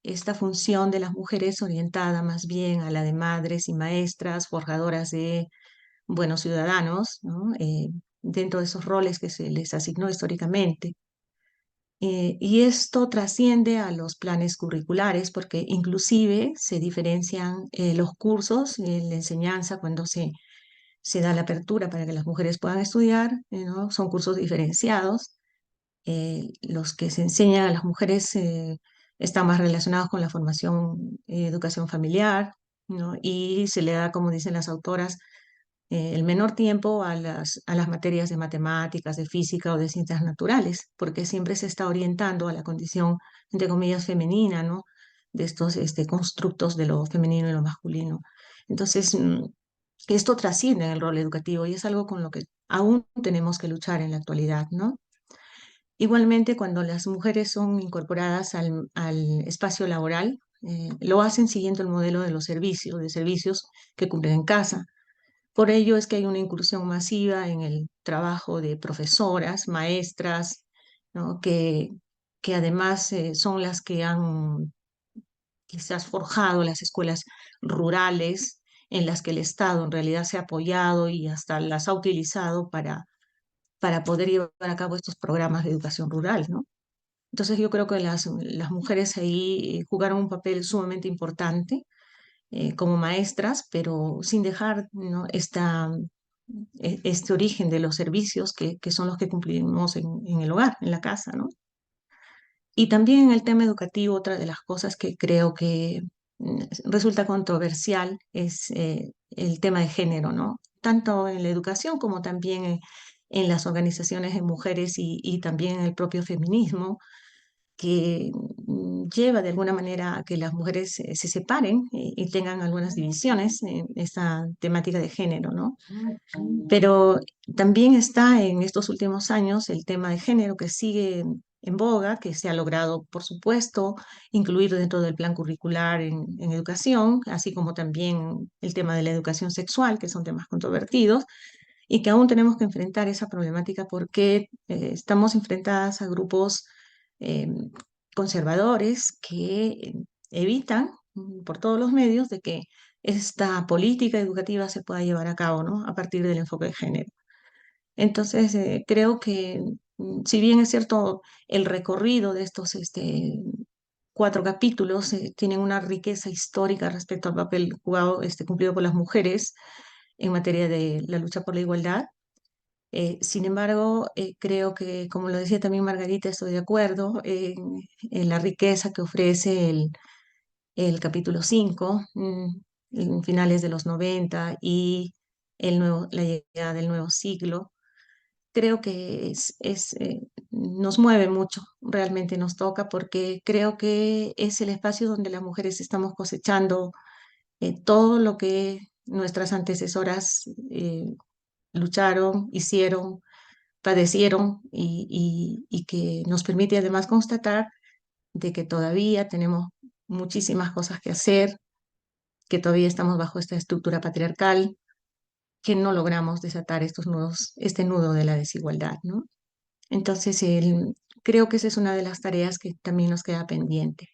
Speaker 3: esta función de las mujeres orientada más bien a la de madres y maestras, forjadoras de buenos ciudadanos, ¿no? Dentro de esos roles que se les asignó históricamente. Y esto trasciende a los planes curriculares porque inclusive se diferencian los cursos, la enseñanza cuando se da la apertura para que las mujeres puedan estudiar, ¿no? Son cursos diferenciados los que se enseñan a las mujeres están más relacionados con la formación, educación familiar, ¿no? Y se le da, como dicen las autoras, el menor tiempo a las materias de matemáticas, de física o de ciencias naturales, porque siempre se está orientando a la condición, entre comillas, femenina, ¿no? De estos constructos de lo femenino y lo masculino. Entonces, esto trasciende en el rol educativo y es algo con lo que aún tenemos que luchar en la actualidad, ¿no? Igualmente, cuando las mujeres son incorporadas al espacio laboral, lo hacen siguiendo el modelo de servicios que cumplen en casa. Por ello es que hay una incursión masiva en el trabajo de profesoras, maestras, ¿no? que además son las que han quizás forjado las escuelas rurales en las que el Estado en realidad se ha apoyado y hasta las ha utilizado para poder llevar a cabo estos programas de educación rural, ¿no? Entonces yo creo que las mujeres ahí jugaron un papel sumamente importante como maestras, pero sin dejar, ¿no? Este origen de los servicios que son los que cumplimos en el hogar, en la casa, ¿no? Y también en el tema educativo, otra de las cosas que creo que resulta controversial es el tema de género, ¿no? Tanto en la educación como también en las organizaciones de mujeres y también en el propio feminismo, que lleva de alguna manera a que las mujeres se separen y tengan algunas divisiones en esta temática de género, ¿no? Pero también está en estos últimos años el tema de género que sigue en boga, que se ha logrado, por supuesto, incluir dentro del plan curricular en educación, así como también el tema de la educación sexual, que son temas controvertidos, y que aún tenemos que enfrentar esa problemática porque estamos enfrentadas a grupos eh, conservadores que evitan por todos los medios de que esta política educativa se pueda llevar a cabo, ¿no? A partir del enfoque de género. Entonces, creo que si bien es cierto el recorrido de estos 4 capítulos tienen una riqueza histórica respecto al papel jugado, cumplido por las mujeres en materia de la lucha por la igualdad. Sin embargo, creo que, como lo decía también Margarita, estoy de acuerdo en la riqueza que ofrece el capítulo 5, en finales de los 90 y la llegada del nuevo siglo. Creo que nos mueve mucho, realmente nos toca, porque creo que es el espacio donde las mujeres estamos cosechando todo lo que nuestras antecesoras lucharon, hicieron, padecieron y que nos permite además constatar de que todavía tenemos muchísimas cosas que hacer, que todavía estamos bajo esta estructura patriarcal, que no logramos desatar estos nudos, este nudo de la desigualdad, ¿no? Entonces, creo que esa es una de las tareas que también nos queda pendiente.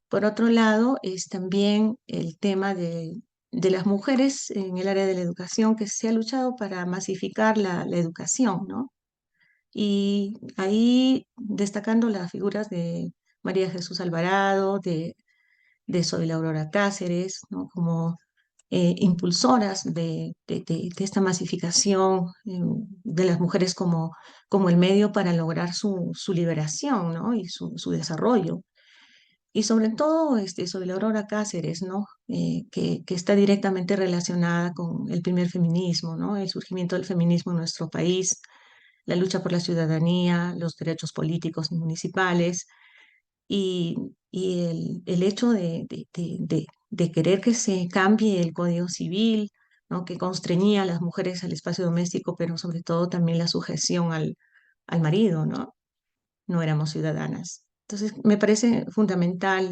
Speaker 3: Por otro lado, es también el tema de las mujeres en el área de la educación, que se ha luchado para masificar la educación, ¿no? Y ahí destacando las figuras de María Jesús Alvarado, de Zoila Aurora Cáceres, ¿no? Como impulsoras de esta masificación de las mujeres como el medio para lograr su liberación, ¿no? Y su desarrollo. Y sobre todo Zoila Aurora Cáceres, ¿no? Que está directamente relacionada con el primer feminismo, ¿no? El surgimiento del feminismo en nuestro país, la lucha por la ciudadanía, los derechos políticos municipales y el hecho de querer que se cambie el Código Civil, ¿no? Que constreñía a las mujeres al espacio doméstico, pero sobre todo también la sujeción al marido, ¿no? No éramos ciudadanas. Entonces, me parece fundamental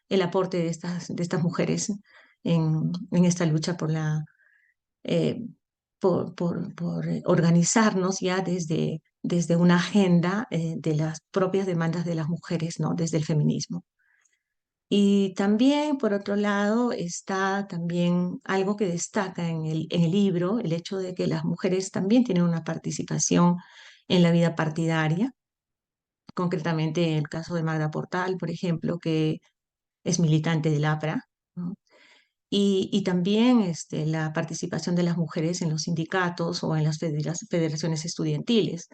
Speaker 3: el aporte de estas mujeres en esta lucha eh, por organizarnos ya desde una agenda de las propias demandas de las mujeres, ¿no? Desde el feminismo. Y también, por otro lado, está también algo que destaca en el libro, el hecho de que las mujeres también tienen una participación en la vida partidaria, concretamente el caso de Magda Portal, por ejemplo, que es militante del APRA, ¿no? Y también la participación de las mujeres en los sindicatos o en las federaciones estudiantiles.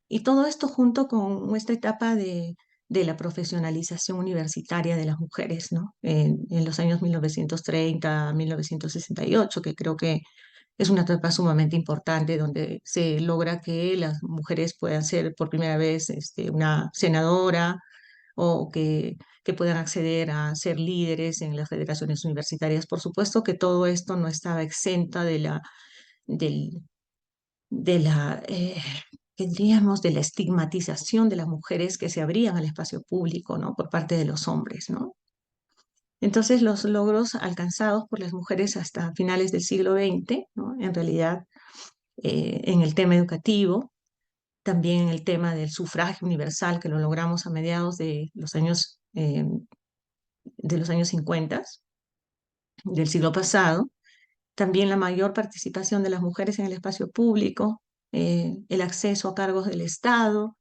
Speaker 3: Y todo esto junto con nuestra etapa de la profesionalización universitaria de las mujeres, ¿no? En los años 1930 a 1968, que creo que es una etapa sumamente importante donde se logra que las mujeres puedan ser por primera vez una senadora o que puedan acceder a ser líderes en las federaciones universitarias. Por supuesto que todo esto no estaba exenta del, de la, ¿qué diríamos? De la estigmatización de las mujeres que se abrían al espacio público, ¿no? Por parte de los hombres, ¿no? Entonces, los logros alcanzados por las mujeres hasta finales del siglo XX, ¿no? En realidad, en el tema educativo, también el tema del sufragio universal, que lo logramos a mediados de los años 50 del siglo pasado. También la mayor participación de las mujeres en el espacio público, el acceso a cargos del Estado,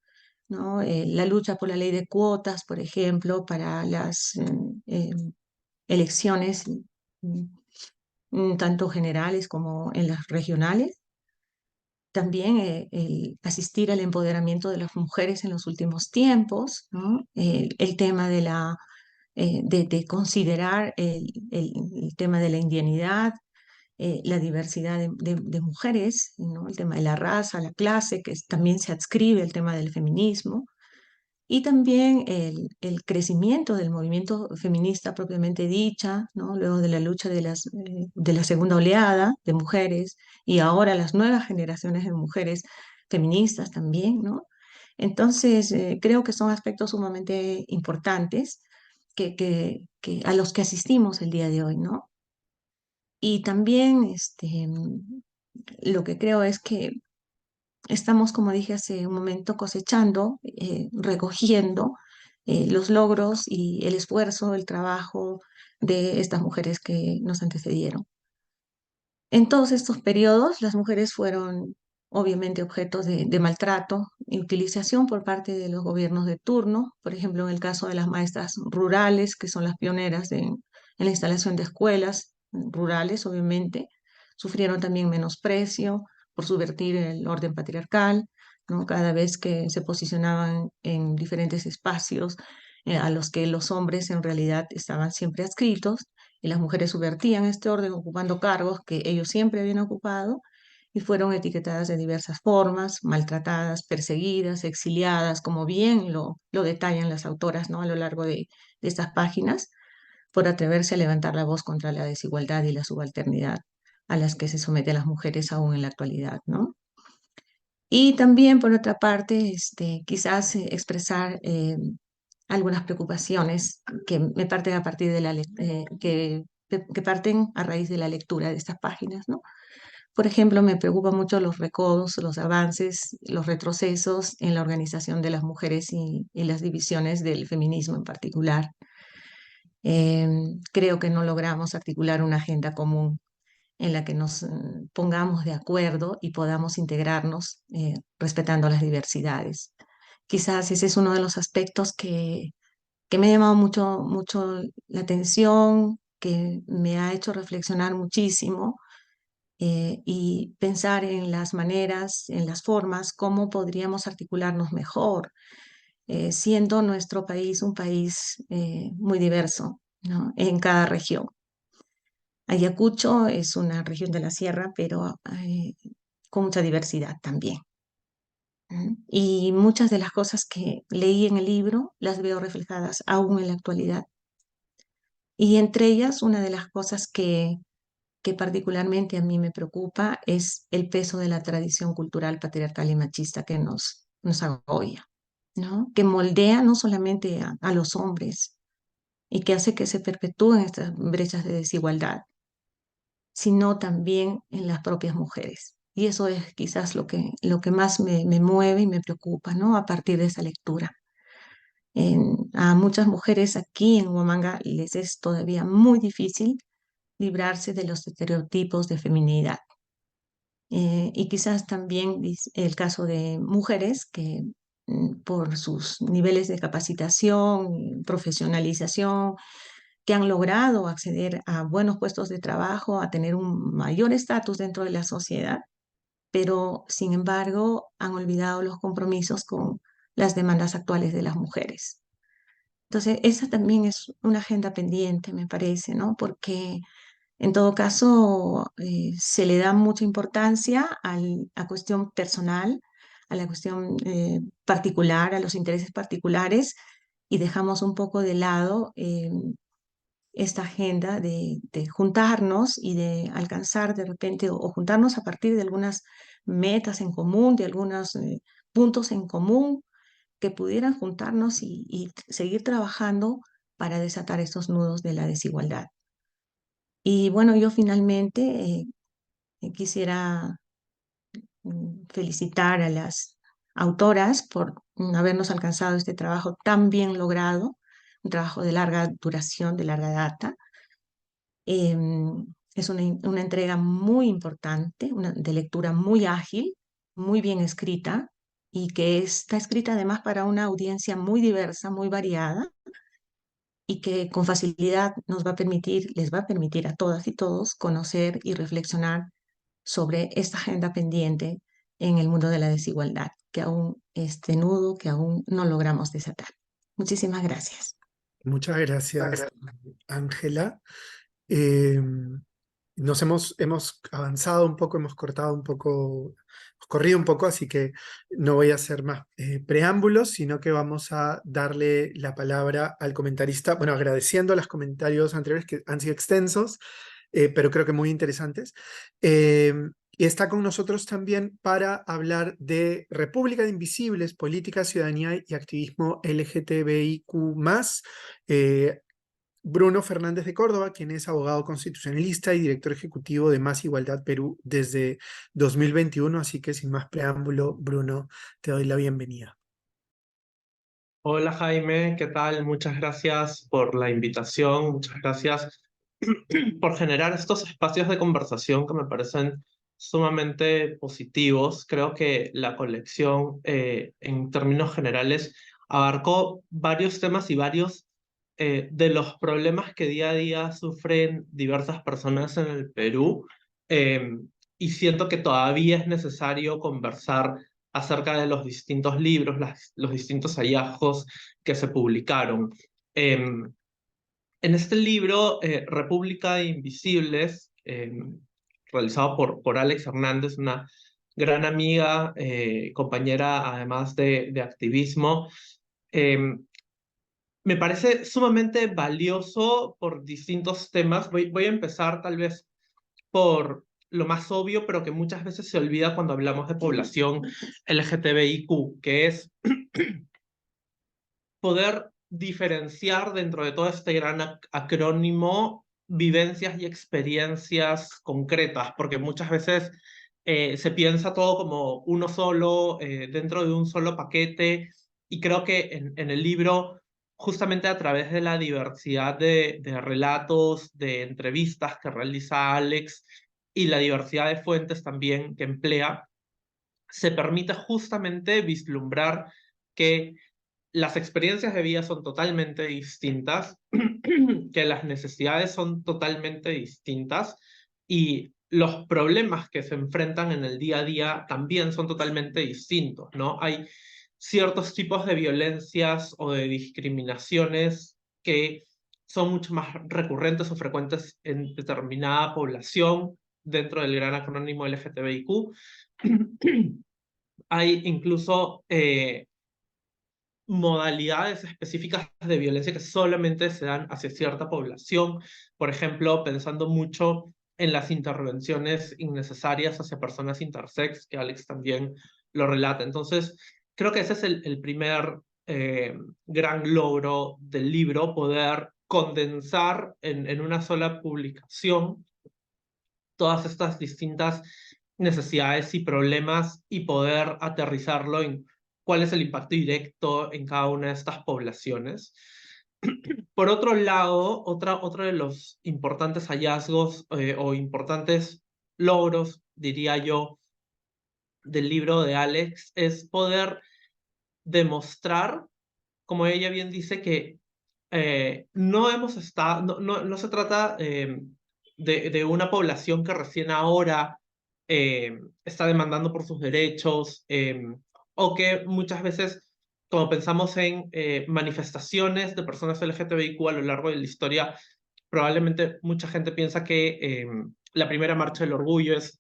Speaker 3: ¿no? La lucha por la ley de cuotas, por ejemplo, para las elecciones, tanto generales como en las regionales. También el asistir al empoderamiento de las mujeres en los últimos tiempos, ¿no? El tema de considerar el tema de la indianidad, la diversidad de mujeres, ¿no? El tema de la raza, la clase, que también se adscribe al tema del feminismo, y también el crecimiento del movimiento feminista propiamente dicha, ¿no? Luego de la lucha de la segunda oleada de mujeres y ahora las nuevas generaciones de mujeres feministas también, ¿no? Entonces, creo que son aspectos sumamente importantes a los que asistimos el día de hoy, ¿no? Y también lo que creo es que estamos, como dije hace un momento, cosechando, recogiendo los logros y el esfuerzo, el trabajo de estas mujeres que nos antecedieron. En todos estos periodos, las mujeres fueron obviamente objeto de maltrato y utilización por parte de los gobiernos de turno, por ejemplo, en el caso de las maestras rurales, que son las pioneras en la instalación de escuelas rurales, obviamente, sufrieron también menosprecio por subvertir el orden patriarcal, ¿no? Cada vez que se posicionaban en diferentes espacios a los que los hombres en realidad estaban siempre adscritos, y las mujeres subvertían este orden ocupando cargos que ellos siempre habían ocupado y fueron etiquetadas de diversas formas, maltratadas, perseguidas, exiliadas, como bien lo detallan las autoras, ¿no? A lo largo de estas páginas, por atreverse a levantar la voz contra la desigualdad y la subalternidad a las que se someten las mujeres aún en la actualidad, ¿no? Y también, por otra parte, quizás expresar algunas preocupaciones que me parten a partir de que parten a raíz de la lectura de estas páginas, ¿no? Por ejemplo, me preocupan mucho los recodos, los avances, los retrocesos en la organización de las mujeres y las divisiones del feminismo en particular. Creo que no logramos articular una agenda común en la que nos pongamos de acuerdo y podamos integrarnos respetando las diversidades. Quizás ese es uno de los aspectos que me ha llamado mucho la atención, que me ha hecho reflexionar muchísimo y pensar en las maneras, en las formas, cómo podríamos articularnos mejor, siendo nuestro país un país muy diverso, ¿no? En cada región. Ayacucho es una región de la sierra, pero con mucha diversidad también. Y muchas de las cosas que leí en el libro las veo reflejadas aún en la actualidad. Y entre ellas, una de las cosas que particularmente a mí me preocupa es el peso de la tradición cultural patriarcal y machista que nos agobia, ¿no? Que moldea no solamente a los hombres y que hace que se perpetúen estas brechas de desigualdad, sino también en las propias mujeres. Y eso es quizás lo que más me mueve y me preocupa, ¿no? A partir de esa lectura. A muchas mujeres aquí en Huamanga les es todavía muy difícil librarse de los estereotipos de feminidad. Y quizás también el caso de mujeres que por sus niveles de capacitación, profesionalización, que han logrado acceder a buenos puestos de trabajo, a tener un mayor estatus dentro de la sociedad, pero sin embargo han olvidado los compromisos con las demandas actuales de las mujeres. Entonces, esa también es una agenda pendiente, me parece, ¿no? Porque en todo caso se le da mucha importancia a cuestión personal, a la cuestión particular, a los intereses particulares, y dejamos un poco de lado esta agenda de juntarnos y de alcanzar de repente o juntarnos a partir de algunas metas en común, de algunos puntos en común que pudieran juntarnos y seguir trabajando para desatar estos nudos de la desigualdad. Y bueno, yo finalmente quisiera felicitar a autoras por habernos alcanzado este trabajo tan bien logrado, un trabajo de larga duración, de larga data. Es una entrega muy importante, de lectura muy ágil, muy bien escrita y que está escrita además para una audiencia muy diversa, muy variada y que con facilidad les va a permitir a todas y todos conocer y reflexionar sobre esta agenda pendiente en el mundo de la desigualdad, que aún este nudo que aún no logramos desatar. Muchísimas gracias.
Speaker 1: Muchas gracias, Ángela. Eh, hemos avanzado un poco, hemos cortado un poco, hemos corrido un poco, así que no voy a hacer más preámbulos, sino que vamos a darle la palabra al comentarista, bueno, agradeciendo los comentarios anteriores que han sido extensos, pero creo que muy interesantes. Y está con nosotros también para hablar de República de Invisibles, Política, Ciudadanía y Activismo LGTBIQ+, Bruno Fernández de Córdoba, quien es abogado constitucionalista y director ejecutivo de Más Igualdad Perú desde 2021, así que sin más preámbulo, Bruno, te doy la bienvenida.
Speaker 4: Hola Jaime, ¿qué tal? Muchas gracias por la invitación, muchas gracias por generar estos espacios de conversación que me parecen sumamente positivos. Creo que la colección, en términos generales, abarcó varios temas y varios de los problemas que día a día sufren diversas personas en el Perú. eh, y siento que todavía es necesario conversar acerca de los distintos libros, los distintos hallazgos que se publicaron. En este libro, República de Invisibles, realizado por Alex Hernández, una gran amiga, compañera además de activismo, me parece sumamente valioso por distintos temas. Voy a empezar tal vez por lo más obvio, pero que muchas veces se olvida cuando hablamos de población LGTBIQ, que es poder diferenciar dentro de todo este gran acrónimo vivencias y experiencias concretas, porque muchas veces se piensa todo como uno solo, dentro de un solo paquete, y creo que en el libro, justamente a través de la diversidad de relatos, de entrevistas que realiza Alex y la diversidad de fuentes también que emplea, se permite justamente vislumbrar que las experiencias de vida son totalmente distintas, que las necesidades son totalmente distintas y los problemas que se enfrentan en el día a día también son totalmente distintos, ¿no? Hay ciertos tipos de violencias o de discriminaciones que son mucho más recurrentes o frecuentes en determinada población dentro del gran acrónimo LGTBIQ. Hay incluso modalidades específicas de violencia que solamente se dan hacia cierta población. Por ejemplo, pensando mucho en las intervenciones innecesarias hacia personas intersex, que Alex también lo relata. Entonces, creo que ese es el primer gran logro del libro, poder condensar en una sola publicación todas estas distintas necesidades y problemas y poder aterrizarlo en cuál es el impacto directo en cada una de estas poblaciones. Por otro lado, otro de los importantes hallazgos o importantes logros, diría yo, del libro de Alex es poder demostrar, como ella bien dice, que no hemos estado, no se trata de una población que recién ahora está demandando por sus derechos, o que muchas veces, como pensamos en manifestaciones de personas LGTBIQ a lo largo de la historia, probablemente mucha gente piensa que la primera marcha del orgullo es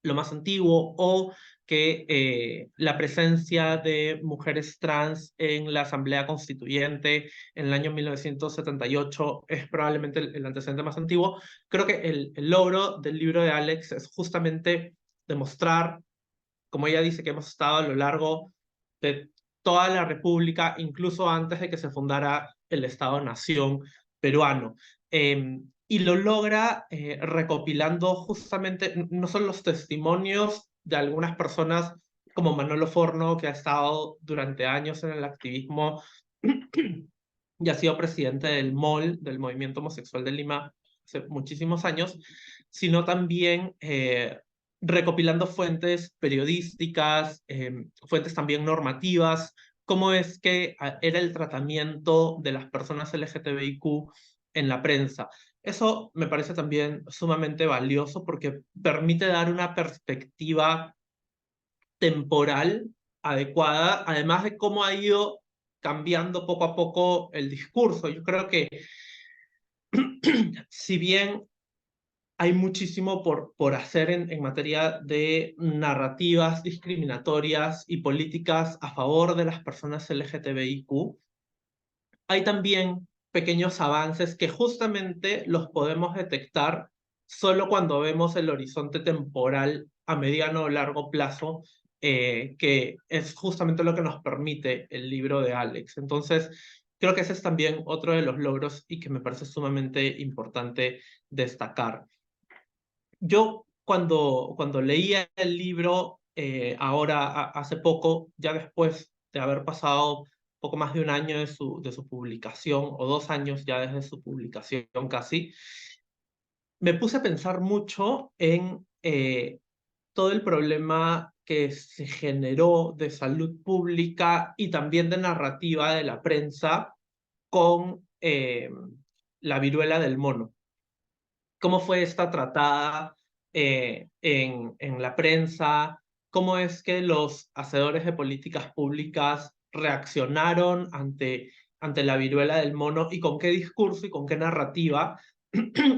Speaker 4: lo más antiguo, o que la presencia de mujeres trans en la Asamblea Constituyente en el año 1978 es probablemente el antecedente más antiguo. Creo que el logro del libro de Alex es justamente demostrar, como ella dice, que hemos estado a lo largo de toda la República, incluso antes de que se fundara el Estado-Nación peruano. Y lo logra recopilando justamente no solo los testimonios de algunas personas como Manolo Forno, que ha estado durante años en el activismo y ha sido presidente del MOL, del Movimiento Homosexual de Lima, hace muchísimos años, sino también recopilando fuentes periodísticas, fuentes también normativas, cómo es que era el tratamiento de las personas LGTBIQ en la prensa. Eso me parece también sumamente valioso porque permite dar una perspectiva temporal adecuada, además de cómo ha ido cambiando poco a poco el discurso. Yo creo que si bien hay muchísimo por hacer en materia de narrativas discriminatorias y políticas a favor de las personas LGTBIQ, hay también pequeños avances que justamente los podemos detectar solo cuando vemos el horizonte temporal a mediano o largo plazo, que es justamente lo que nos permite el libro de Alex. Entonces, creo que ese es también otro de los logros y que me parece sumamente importante destacar. Yo cuando leía el libro, ahora hace poco, ya después de haber pasado poco más de un año de su publicación, o 2 años ya desde su publicación casi, me puse a pensar mucho en todo el problema que se generó de salud pública y también de narrativa de la prensa con la viruela del mono. ¿Cómo fue esta tratada en la prensa? ¿Cómo es que los hacedores de políticas públicas reaccionaron ante la viruela del mono y con qué discurso y con qué narrativa?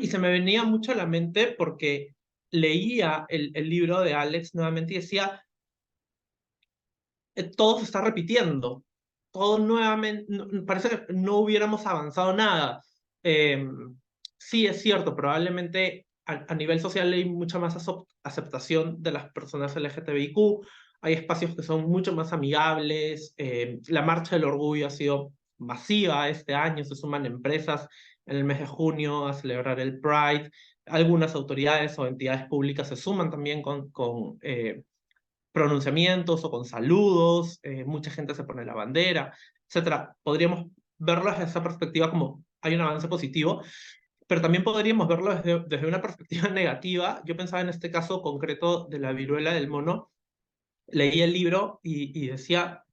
Speaker 4: Y se me venía mucho a la mente porque leía el libro de Alex nuevamente y decía, todo se está repitiendo, todo nuevamente, parece que no hubiéramos avanzado nada. Sí, es cierto, probablemente a nivel social hay mucha más aceptación de las personas LGTBIQ, hay espacios que son mucho más amigables, la Marcha del Orgullo ha sido masiva este año, se suman empresas en el mes de junio a celebrar el Pride, algunas autoridades o entidades públicas se suman también con pronunciamientos o con saludos, mucha gente se pone la bandera, etcétera. Podríamos verlo desde esa perspectiva como hay un avance positivo, pero también podríamos verlo desde una perspectiva negativa. Yo pensaba en este caso concreto de la viruela del mono, leí el libro y decía,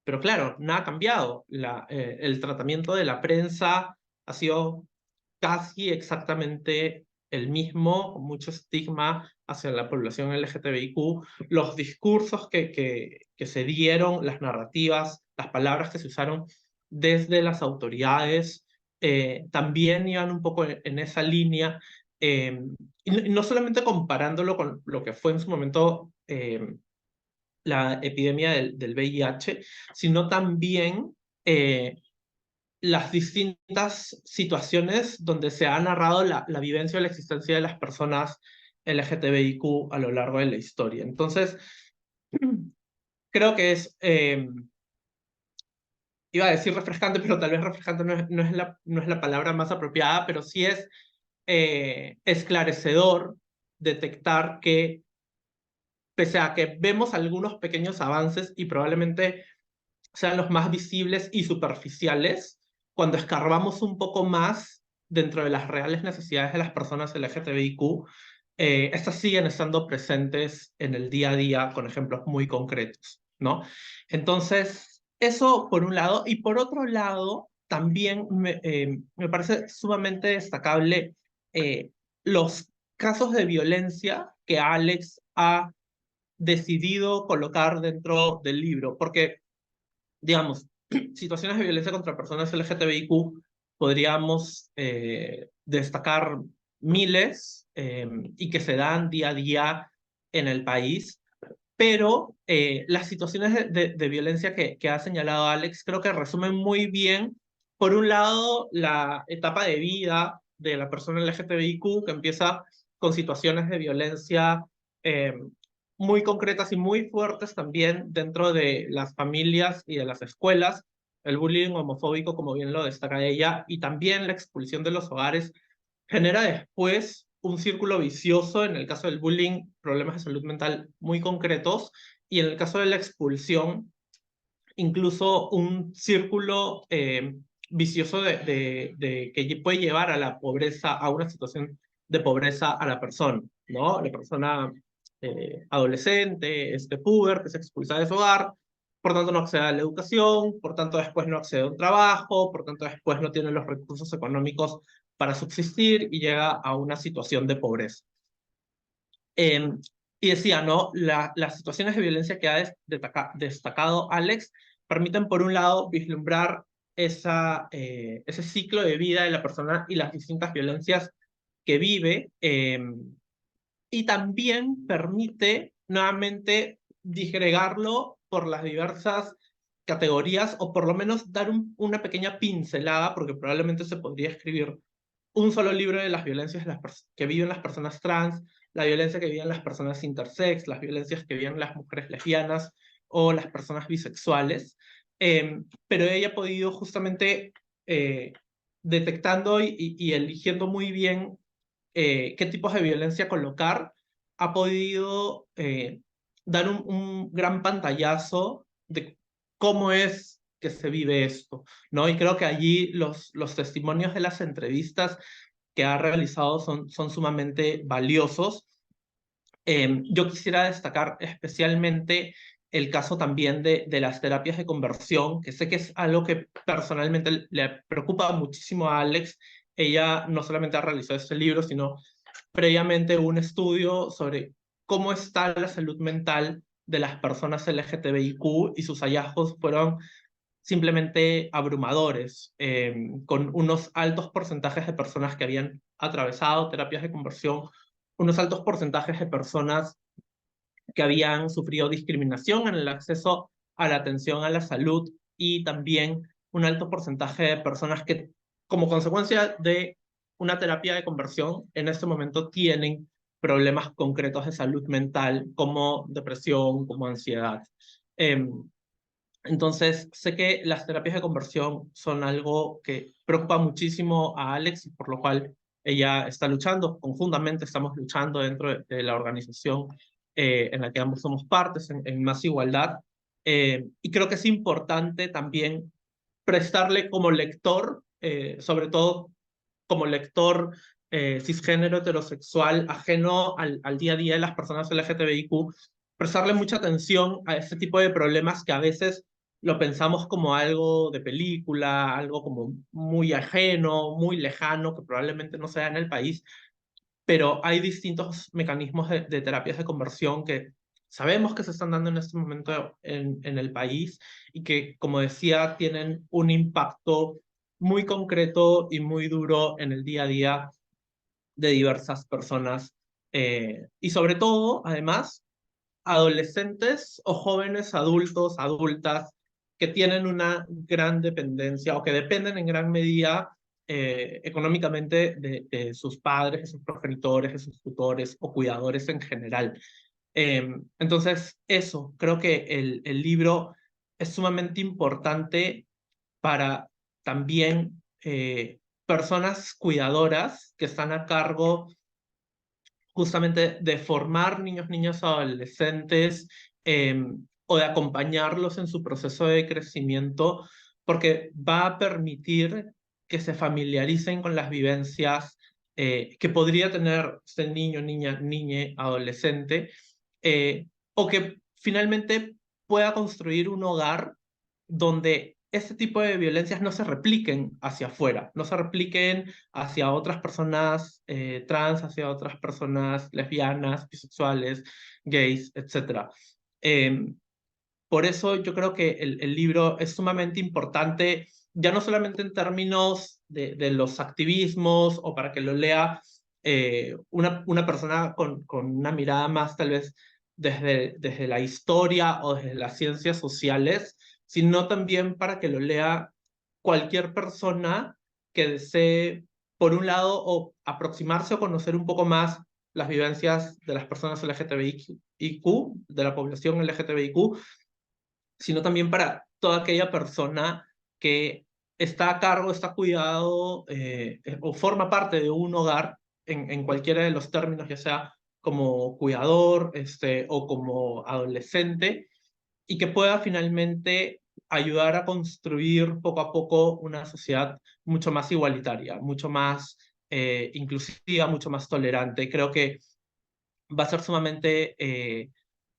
Speaker 4: pero claro, nada ha cambiado. El tratamiento de la prensa ha sido casi exactamente el mismo, con mucho estigma hacia la población LGTBIQ, los discursos que se dieron, las narrativas, las palabras que se usaron desde las autoridades, también iban un poco en esa línea, y no solamente comparándolo con lo que fue en su momento la epidemia del VIH, sino también las distintas situaciones donde se ha narrado la vivencia o la existencia de las personas LGTBIQ a lo largo de la historia. Entonces, creo que es, iba a decir refrescante, pero tal vez refrescante no es la palabra más apropiada, pero sí es esclarecedor detectar que, pese a que vemos algunos pequeños avances y probablemente sean los más visibles y superficiales, cuando escarbamos un poco más dentro de las reales necesidades de las personas LGTBIQ, estas siguen estando presentes en el día a día con ejemplos muy concretos, ¿no? Entonces, eso por un lado, y por otro lado, también me parece sumamente destacable los casos de violencia que Alex ha decidido colocar dentro del libro, porque digamos, situaciones de violencia contra personas LGTBIQ podríamos destacar miles y que se dan día a día en el país, pero las situaciones de violencia que ha señalado Alex creo que resumen muy bien, por un lado, la etapa de vida de la persona LGTBIQ que empieza con situaciones de violencia eh, muy concretas y muy fuertes también dentro de las familias y de las escuelas, el bullying homofóbico, como bien lo destaca ella, y también la expulsión de los hogares, genera después un círculo vicioso, en el caso del bullying, problemas de salud mental muy concretos, y en el caso de la expulsión, incluso un círculo vicioso que puede llevar a la pobreza, a una situación de pobreza a la persona, ¿no? La persona adolescente, puber, que se expulsa de su hogar, por tanto no accede a la educación, por tanto después no accede a un trabajo, por tanto después no tiene los recursos económicos para subsistir y llega a una situación de pobreza. Y decía, ¿no? Las situaciones de violencia que ha destacado Alex permiten, por un lado, vislumbrar ese ciclo de vida de la persona y las distintas violencias que vive, y también permite nuevamente disgregarlo por las diversas categorías, o por lo menos dar una pequeña pincelada, porque probablemente se podría escribir un solo libro de las violencias que viven las personas trans, la violencia que viven las personas intersex, las violencias que viven las mujeres lesbianas o las personas bisexuales. Pero ella ha podido justamente detectando y eligiendo muy bien qué tipos de violencia colocar, ha podido dar un gran pantallazo de cómo es que se vive esto, ¿no? Y creo que allí los testimonios de las entrevistas que ha realizado son sumamente valiosos. Yo quisiera destacar especialmente el caso también de las terapias de conversión, que sé que es algo que personalmente le preocupa muchísimo a Alex. Ella no solamente ha realizado este libro, sino previamente un estudio sobre cómo está la salud mental de las personas LGTBIQ, y sus hallazgos fueron simplemente abrumadores, con unos altos porcentajes de personas que habían atravesado terapias de conversión, unos altos porcentajes de personas que habían sufrido discriminación en el acceso a la atención a la salud, y también un alto porcentaje de personas que, como consecuencia de una terapia de conversión, en este momento tienen problemas concretos de salud mental, como depresión, como ansiedad. Entonces, sé que las terapias de conversión son algo que preocupa muchísimo a Alex, y por lo cual ella está luchando, conjuntamente estamos luchando dentro de la organización en la que ambos somos partes, en Más Igualdad. Y creo que es importante también prestarle como lector, sobre todo como lector cisgénero heterosexual, ajeno al día a día de las personas LGTBIQ, prestarle mucha atención a este tipo de problemas que a veces lo pensamos como algo de película, algo como muy ajeno, muy lejano, que probablemente no sea en el país, pero hay distintos mecanismos de terapias de conversión que sabemos que se están dando en este momento en el país, y que, como decía, tienen un impacto muy concreto y muy duro en el día a día de diversas personas, y sobre todo, además, adolescentes o jóvenes adultos, adultas, que tienen una gran dependencia o que dependen en gran medida económicamente de sus padres, de sus progenitores, de sus tutores o cuidadores en general. Entonces, eso, creo que el libro es sumamente importante para también personas cuidadoras que están a cargo justamente de formar niños, niñas, adolescentes, o de acompañarlos en su proceso de crecimiento, porque va a permitir que se familiaricen con las vivencias que podría tener este niño, niña, niñe, adolescente, o que finalmente pueda construir un hogar donde este tipo de violencias no se repliquen hacia afuera, no se repliquen hacia otras personas trans, hacia otras personas lesbianas, bisexuales, gays, etc. Por eso yo creo que el libro es sumamente importante, ya no solamente en términos de los activismos, o para que lo lea una persona con una mirada más tal vez desde la historia o desde las ciencias sociales, sino también para que lo lea cualquier persona que desee, por un lado, o aproximarse o conocer un poco más las vivencias de las personas LGTBIQ, de la población LGTBIQ, sino también para toda aquella persona que está a cargo, está cuidado o forma parte de un hogar en cualquiera de los términos, ya sea como cuidador o como adolescente, y que pueda finalmente ayudar a construir poco a poco una sociedad mucho más igualitaria, mucho más inclusiva, mucho más tolerante. Creo que va a ser sumamente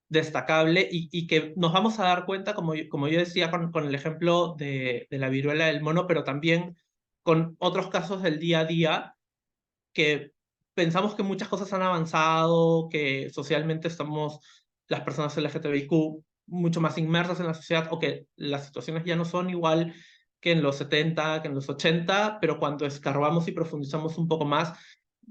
Speaker 4: destacable y que nos vamos a dar cuenta, como yo decía con el ejemplo de la viruela del mono, pero también con otros casos del día a día, que pensamos que muchas cosas han avanzado, que socialmente estamos las personas LGTBIQ mucho más inmersas en la sociedad, o que las situaciones ya no son igual que en los 70, que en los 80, pero cuando escarbamos y profundizamos un poco más,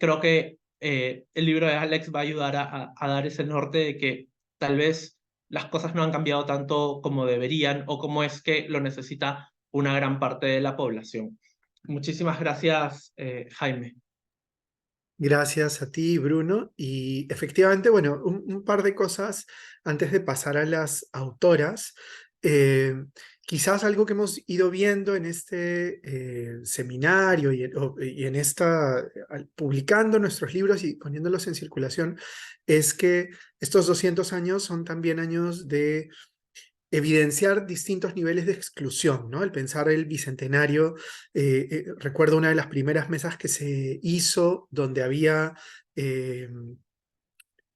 Speaker 4: creo que el libro de Alex va a ayudar a dar ese norte de que tal vez las cosas no han cambiado tanto como deberían o como es que lo necesita una gran parte de la población. Muchísimas gracias, Jaime.
Speaker 1: Gracias a ti, Bruno. Y efectivamente, bueno, un par de cosas antes de pasar a las autoras. Eh, Quizás algo que hemos ido viendo en este seminario y en esta, publicando nuestros libros y poniéndolos en circulación, es que estos 200 años son también años de evidenciar distintos niveles de exclusión, ¿no? El pensar el bicentenario, recuerdo una de las primeras mesas que se hizo donde había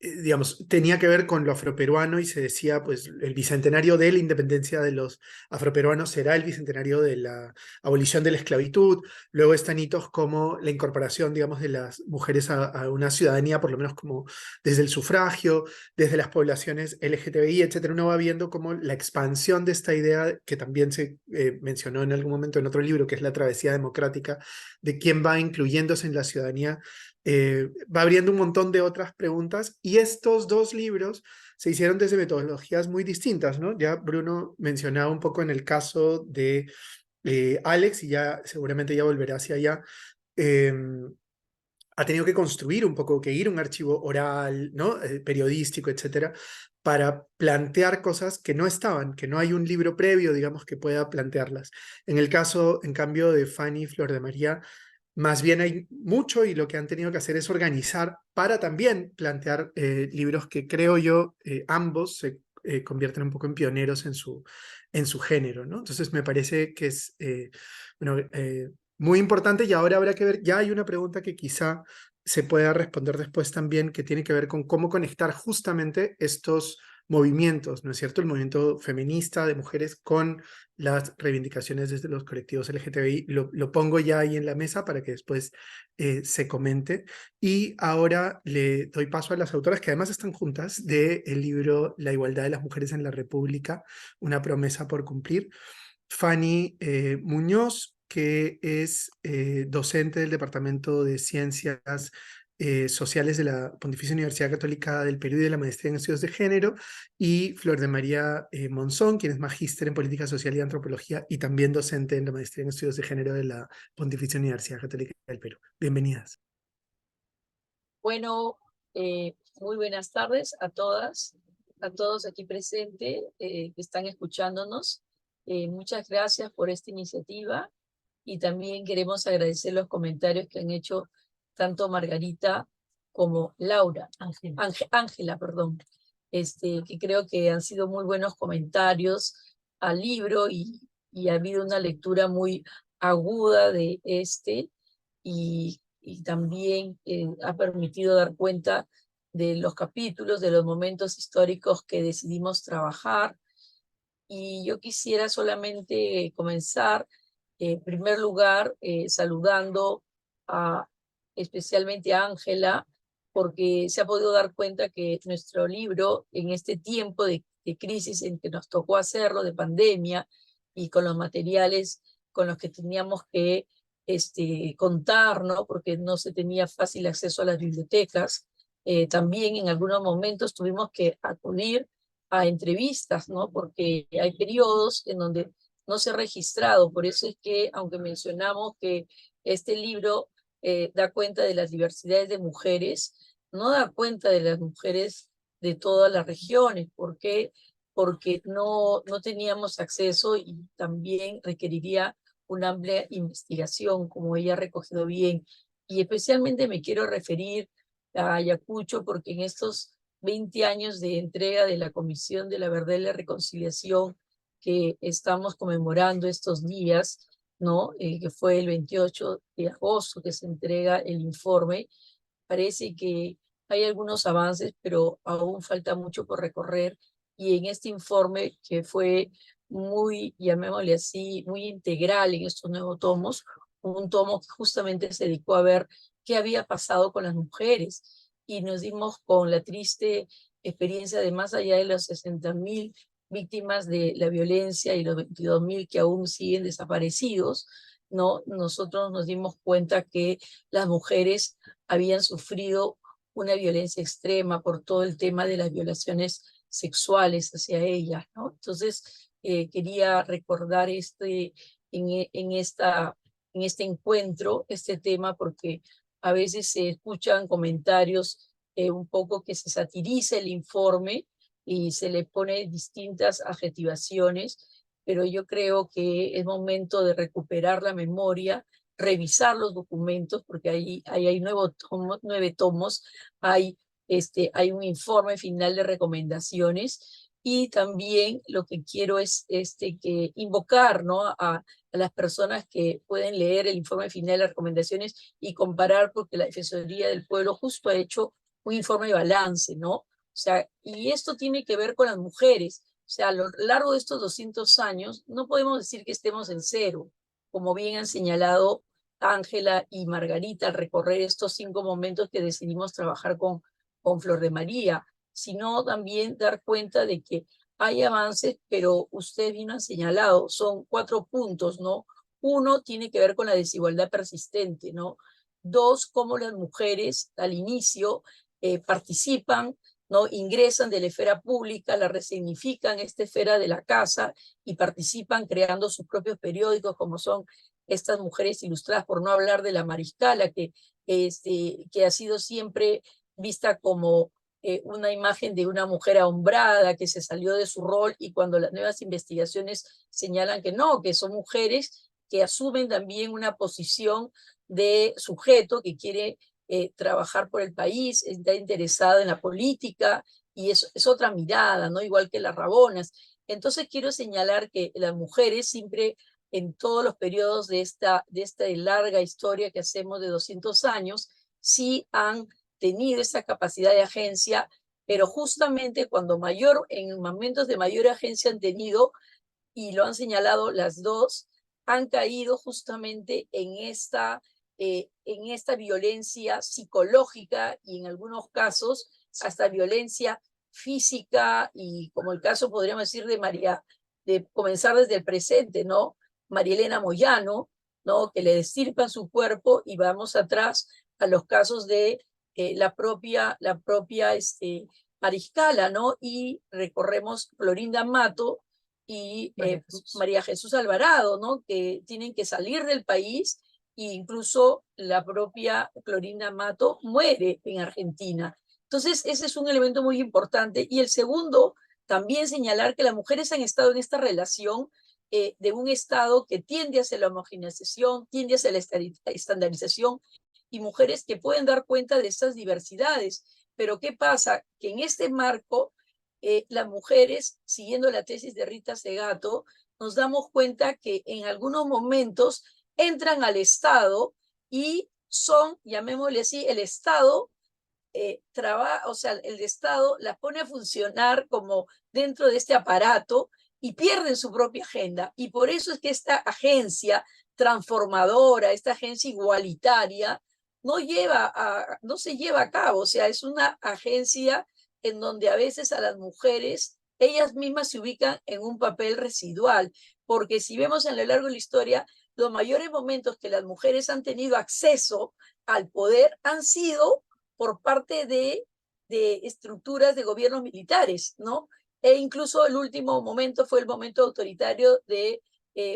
Speaker 1: digamos, tenía que ver con lo afroperuano y se decía, pues, el bicentenario de la independencia de los afroperuanos será el bicentenario de la abolición de la esclavitud. Luego están hitos como la incorporación, digamos, de las mujeres a una ciudadanía, por lo menos como desde el sufragio, desde las poblaciones LGTBI, etcétera. Uno va viendo como la expansión de esta idea que también se mencionó en algún momento en otro libro, que es la travesía democrática, de quién va incluyéndose en la ciudadanía, va abriendo un montón de otras preguntas, y estos dos libros se hicieron desde metodologías muy distintas, ¿no? Ya Bruno mencionaba un poco en el caso de Alex, y ya seguramente ya volverá hacia allá. eh, Ha tenido que construir un poco, que ir a un archivo oral, ¿no? Periodístico, etcétera, para plantear cosas que no estaban, que no hay un libro previo, digamos, que pueda plantearlas. En el caso, en cambio, de Fanny y Flor de María, más bien hay mucho, y lo que han tenido que hacer es organizar para también plantear libros que creo yo ambos se convierten un poco en pioneros en su género, ¿no? Entonces me parece que es bueno, muy importante, y ahora habrá que ver, ya hay una pregunta que quizá se pueda responder después también, que tiene que ver con cómo conectar justamente estos movimientos, ¿no es cierto? El movimiento feminista de mujeres con las reivindicaciones desde los colectivos LGTBI. Lo pongo ya ahí en la mesa para que después se comente. Y ahora le doy paso a las autoras, que además están juntas, del libro La igualdad de las mujeres en la República, una promesa por cumplir. Fanny Muñoz, que es docente del Departamento de Ciencias Sociales de la Pontificia Universidad Católica del Perú y de la Maestría en Estudios de Género, y Flor de María Monzón, quien es magíster en Política Social y Antropología y también docente en la Maestría en Estudios de Género de la Pontificia Universidad Católica del Perú. Bienvenidas.
Speaker 5: Bueno, muy buenas tardes a todas, a todos aquí presentes que están escuchándonos. Muchas gracias por esta iniciativa, y también queremos agradecer los comentarios que han hecho tanto Margarita como Laura, Ángela, perdón, que creo que han sido muy buenos comentarios al libro, y ha habido una lectura muy aguda de y también ha permitido dar cuenta de los capítulos, de los momentos históricos que decidimos trabajar. Y yo quisiera solamente comenzar, en primer lugar, saludando especialmente a Ángela, porque se ha podido dar cuenta que nuestro libro, en este tiempo de crisis en que nos tocó hacerlo, de pandemia, y con los materiales con los que teníamos que contar, ¿no? Porque no se tenía fácil acceso a las bibliotecas, también en algunos momentos tuvimos que acudir a entrevistas, ¿no? Porque hay periodos en donde no se ha registrado. Por eso es que, aunque mencionamos que este libro da cuenta de las diversidades de mujeres, no da cuenta de las mujeres de todas las regiones. ¿Por qué? Porque no teníamos acceso, y también requeriría una amplia investigación, como ella ha recogido bien Y especialmente me quiero referir a Ayacucho porque en estos 20 años de entrega de la Comisión de la Verdad y la Reconciliación que estamos conmemorando estos días, ¿no? Que fue el 28 de agosto que se entrega el informe, parece que hay algunos avances, pero aún falta mucho por recorrer. Y en este informe, que fue muy, llamémosle así, muy integral en estos nuevos tomos, un tomo que justamente se dedicó a ver qué había pasado con las mujeres. Y nos dimos con la triste experiencia de más allá de los 60.000 víctimas de la violencia y los 22.000 que aún siguen desaparecidos, ¿no? Nosotros nos dimos cuenta que las mujeres habían sufrido una violencia extrema por todo el tema de las violaciones sexuales hacia ellas, ¿no? Entonces, quería recordar en este encuentro, este tema, porque a veces se escuchan comentarios un poco que se satiriza el informe y se le pone distintas adjetivaciones, pero yo creo que es momento de recuperar la memoria, revisar los documentos, porque hay 9 tomos, hay un informe final de recomendaciones, y también lo que quiero es que invocar, ¿no? a las personas que pueden leer el informe final de recomendaciones y comparar, porque la Defensoría del Pueblo justo ha hecho un informe de balance, ¿no? O sea, y esto tiene que ver con las mujeres. O sea, a lo largo de estos 200 años, no podemos decir que estemos en cero, como bien han señalado Ángela y Margarita al recorrer estos 5 momentos que decidimos trabajar con Flor de María, sino también dar cuenta de que hay avances, pero ustedes bien han señalado, son 4 puntos, ¿no? 1 tiene que ver con la desigualdad persistente, ¿no? 2, cómo las mujeres al inicio participan, ¿no? Ingresan de la esfera pública, la resignifican esta esfera de la casa y participan creando sus propios periódicos, como son estas mujeres ilustradas, por no hablar de la Mariscala, que ha sido siempre vista como una imagen de una mujer ahombrada que se salió de su rol, y cuando las nuevas investigaciones señalan que no, que son mujeres que asumen también una posición de sujeto que quiere trabajar por el país, está interesada en la política, y es otra mirada, ¿no? Igual que las Rabonas. Entonces quiero señalar que las mujeres siempre, en todos los periodos de esta larga historia que hacemos de 200 años, sí han tenido esa capacidad de agencia, pero justamente en momentos de mayor agencia han tenido, y lo han señalado las dos, han caído justamente en esta violencia psicológica y en algunos casos hasta violencia física, y como el caso podríamos decir de comenzar desde el presente, ¿no? María Elena Moyano, ¿no? Que le destripan su cuerpo, y vamos atrás a los casos de la propia Mariscala, ¿no? Y recorremos Florinda Mato y María Jesús Alvarado, ¿no? Que tienen que salir del país, e incluso la propia Florinda Mato muere en Argentina. Entonces, ese es un elemento muy importante. Y el segundo, también señalar que las mujeres han estado en esta relación de un Estado que tiende hacia la homogeneización, tiende hacia la estandarización, y mujeres que pueden dar cuenta de estas diversidades. Pero ¿qué pasa? Que en este marco, las mujeres, siguiendo la tesis de Rita Segato, nos damos cuenta que en algunos momentos entran al Estado y son, llamémosle así, el Estado o sea, el Estado las pone a funcionar como dentro de este aparato, y pierden su propia agenda. Y por eso es que esta agencia transformadora, esta agencia igualitaria, no se lleva a cabo. O sea, es una agencia en donde a veces a las mujeres, ellas mismas se ubican en un papel residual, porque si vemos a lo largo de la historia, los mayores momentos que las mujeres han tenido acceso al poder han sido por parte de estructuras de gobiernos militares, ¿no? E incluso el último momento fue el momento autoritario de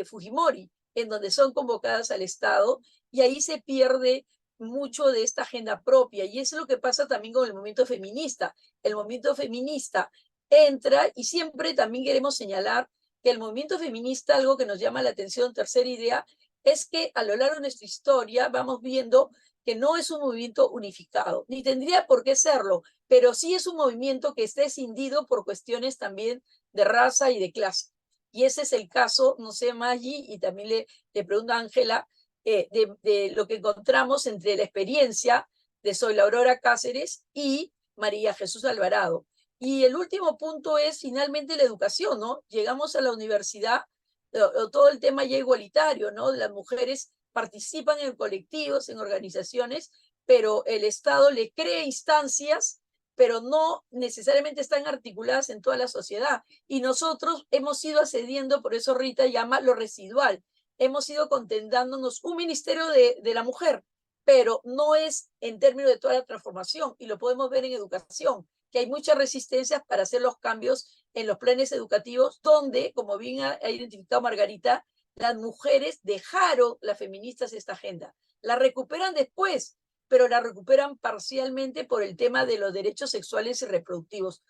Speaker 5: Fujimori, en donde son convocadas al Estado, y ahí se pierde mucho de esta agenda propia. Y eso es lo que pasa también con el movimiento feminista. El movimiento feminista entra, y siempre también queremos señalar que el movimiento feminista, algo que nos llama la atención, tercera idea, es que a lo largo de nuestra historia vamos viendo que no es un movimiento unificado, ni tendría por qué serlo, pero sí es un movimiento que está escindido por cuestiones también de raza y de clase. Y ese es el caso, no sé, Maggi, y también le pregunto a Ángela, de lo que encontramos entre la experiencia de Soy la Aurora Cáceres y María Jesús Alvarado. Y el último punto es finalmente la educación, ¿no? Llegamos a la universidad, todo el tema ya igualitario, ¿no? Las mujeres participan en colectivos, en organizaciones, pero el Estado le crea instancias, pero no necesariamente están articuladas en toda la sociedad. Y nosotros hemos ido accediendo, por eso Rita llama lo residual, hemos ido contentándonos un ministerio de la mujer, pero no es en términos de toda la transformación, y lo podemos ver en educación, que hay muchas resistencias para hacer los cambios en los planes educativos, donde, como bien ha identificado Margarita, las mujeres dejaron, las feministas, esta agenda. La recuperan después, pero la recuperan parcialmente por el tema de los derechos sexuales y reproductivos.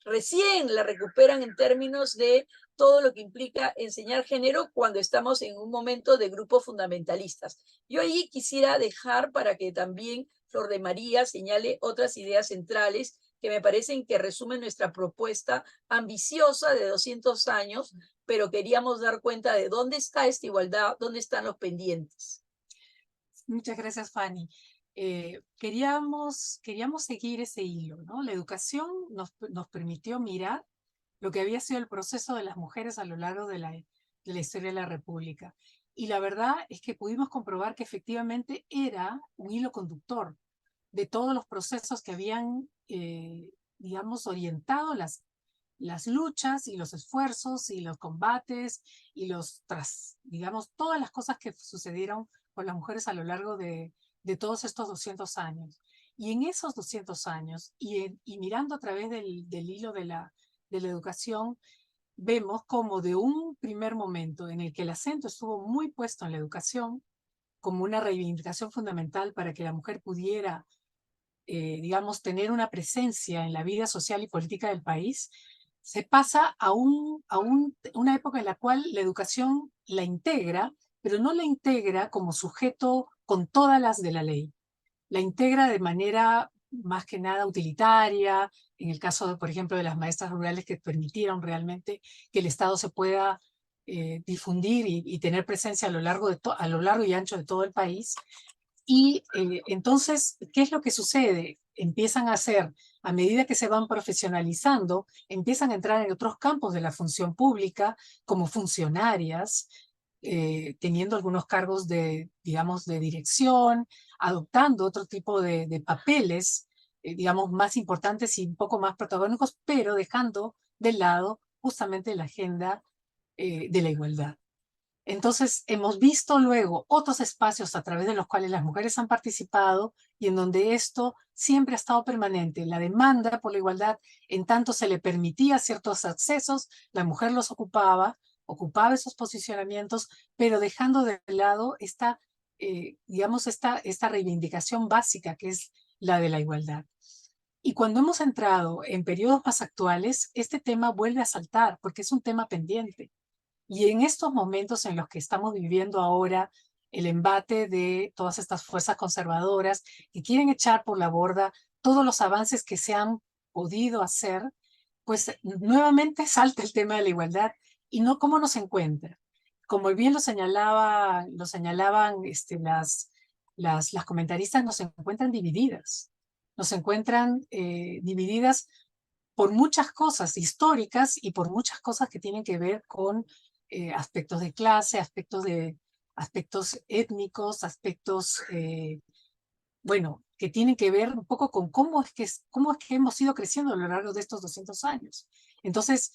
Speaker 5: Recién la recuperan en términos de todo lo que implica enseñar género cuando estamos en un momento de grupos fundamentalistas. Yo ahí quisiera dejar para que también Flor de María señale otras ideas centrales que me parecen que resumen nuestra propuesta ambiciosa de 200 años, pero queríamos dar cuenta de dónde está esta igualdad, dónde están los pendientes.
Speaker 6: Muchas gracias, Fanny. Queríamos seguir ese hilo, ¿no? La educación nos permitió mirar lo que había sido el proceso de las mujeres a lo largo de la historia de la República. Y la verdad es que pudimos comprobar que efectivamente era un hilo conductor de todos los procesos que habían, digamos, orientado las luchas y los esfuerzos y los combates y digamos, todas las cosas que sucedieron con las mujeres a lo largo de todos estos 200 años. Y en esos 200 años, y mirando a través del hilo de la educación, vemos como de un primer momento en el que el acento estuvo muy puesto en la educación, como una reivindicación fundamental para que la mujer pudiera, digamos, tener una presencia en la vida social y política del país, se pasa a una época en la cual la educación la integra, pero no la integra como sujeto con todas las de la ley. La integra de manera más que nada utilitaria, en el caso, por ejemplo, de las maestras rurales que permitieron realmente que el Estado se pueda difundir y tener presencia a lo largo y ancho de todo el país. Y entonces, ¿qué es lo que sucede? Empiezan a hacer, a medida que se van profesionalizando, empiezan a entrar en otros campos de la función pública como funcionarias, teniendo algunos cargos de, digamos, de dirección, adoptando otro tipo de papeles, digamos, más importantes y un poco más protagónicos, pero dejando de lado justamente la agenda de la igualdad. Entonces, hemos visto luego otros espacios a través de los cuales las mujeres han participado y en donde esto siempre ha estado permanente. La demanda por la igualdad, en tanto se le permitía ciertos accesos, la mujer los ocupaba esos posicionamientos, pero dejando de lado digamos, esta reivindicación básica que es la de la igualdad. Y cuando hemos entrado en periodos más actuales, este tema vuelve a saltar porque es un tema pendiente. Y en estos momentos en los que estamos viviendo ahora, el embate de todas estas fuerzas conservadoras que quieren echar por la borda todos los avances que se han podido hacer, pues nuevamente salta el tema de la igualdad y no cómo nos encuentra. Como bien lo señalaban las comentaristas, nos encuentran divididas. Nos encuentran divididas por muchas cosas históricas y por muchas cosas que tienen que ver con aspectos de clase, aspectos étnicos, aspectos, bueno, que tienen que ver un poco con cómo es que hemos ido creciendo a lo largo de estos 200 años. Entonces,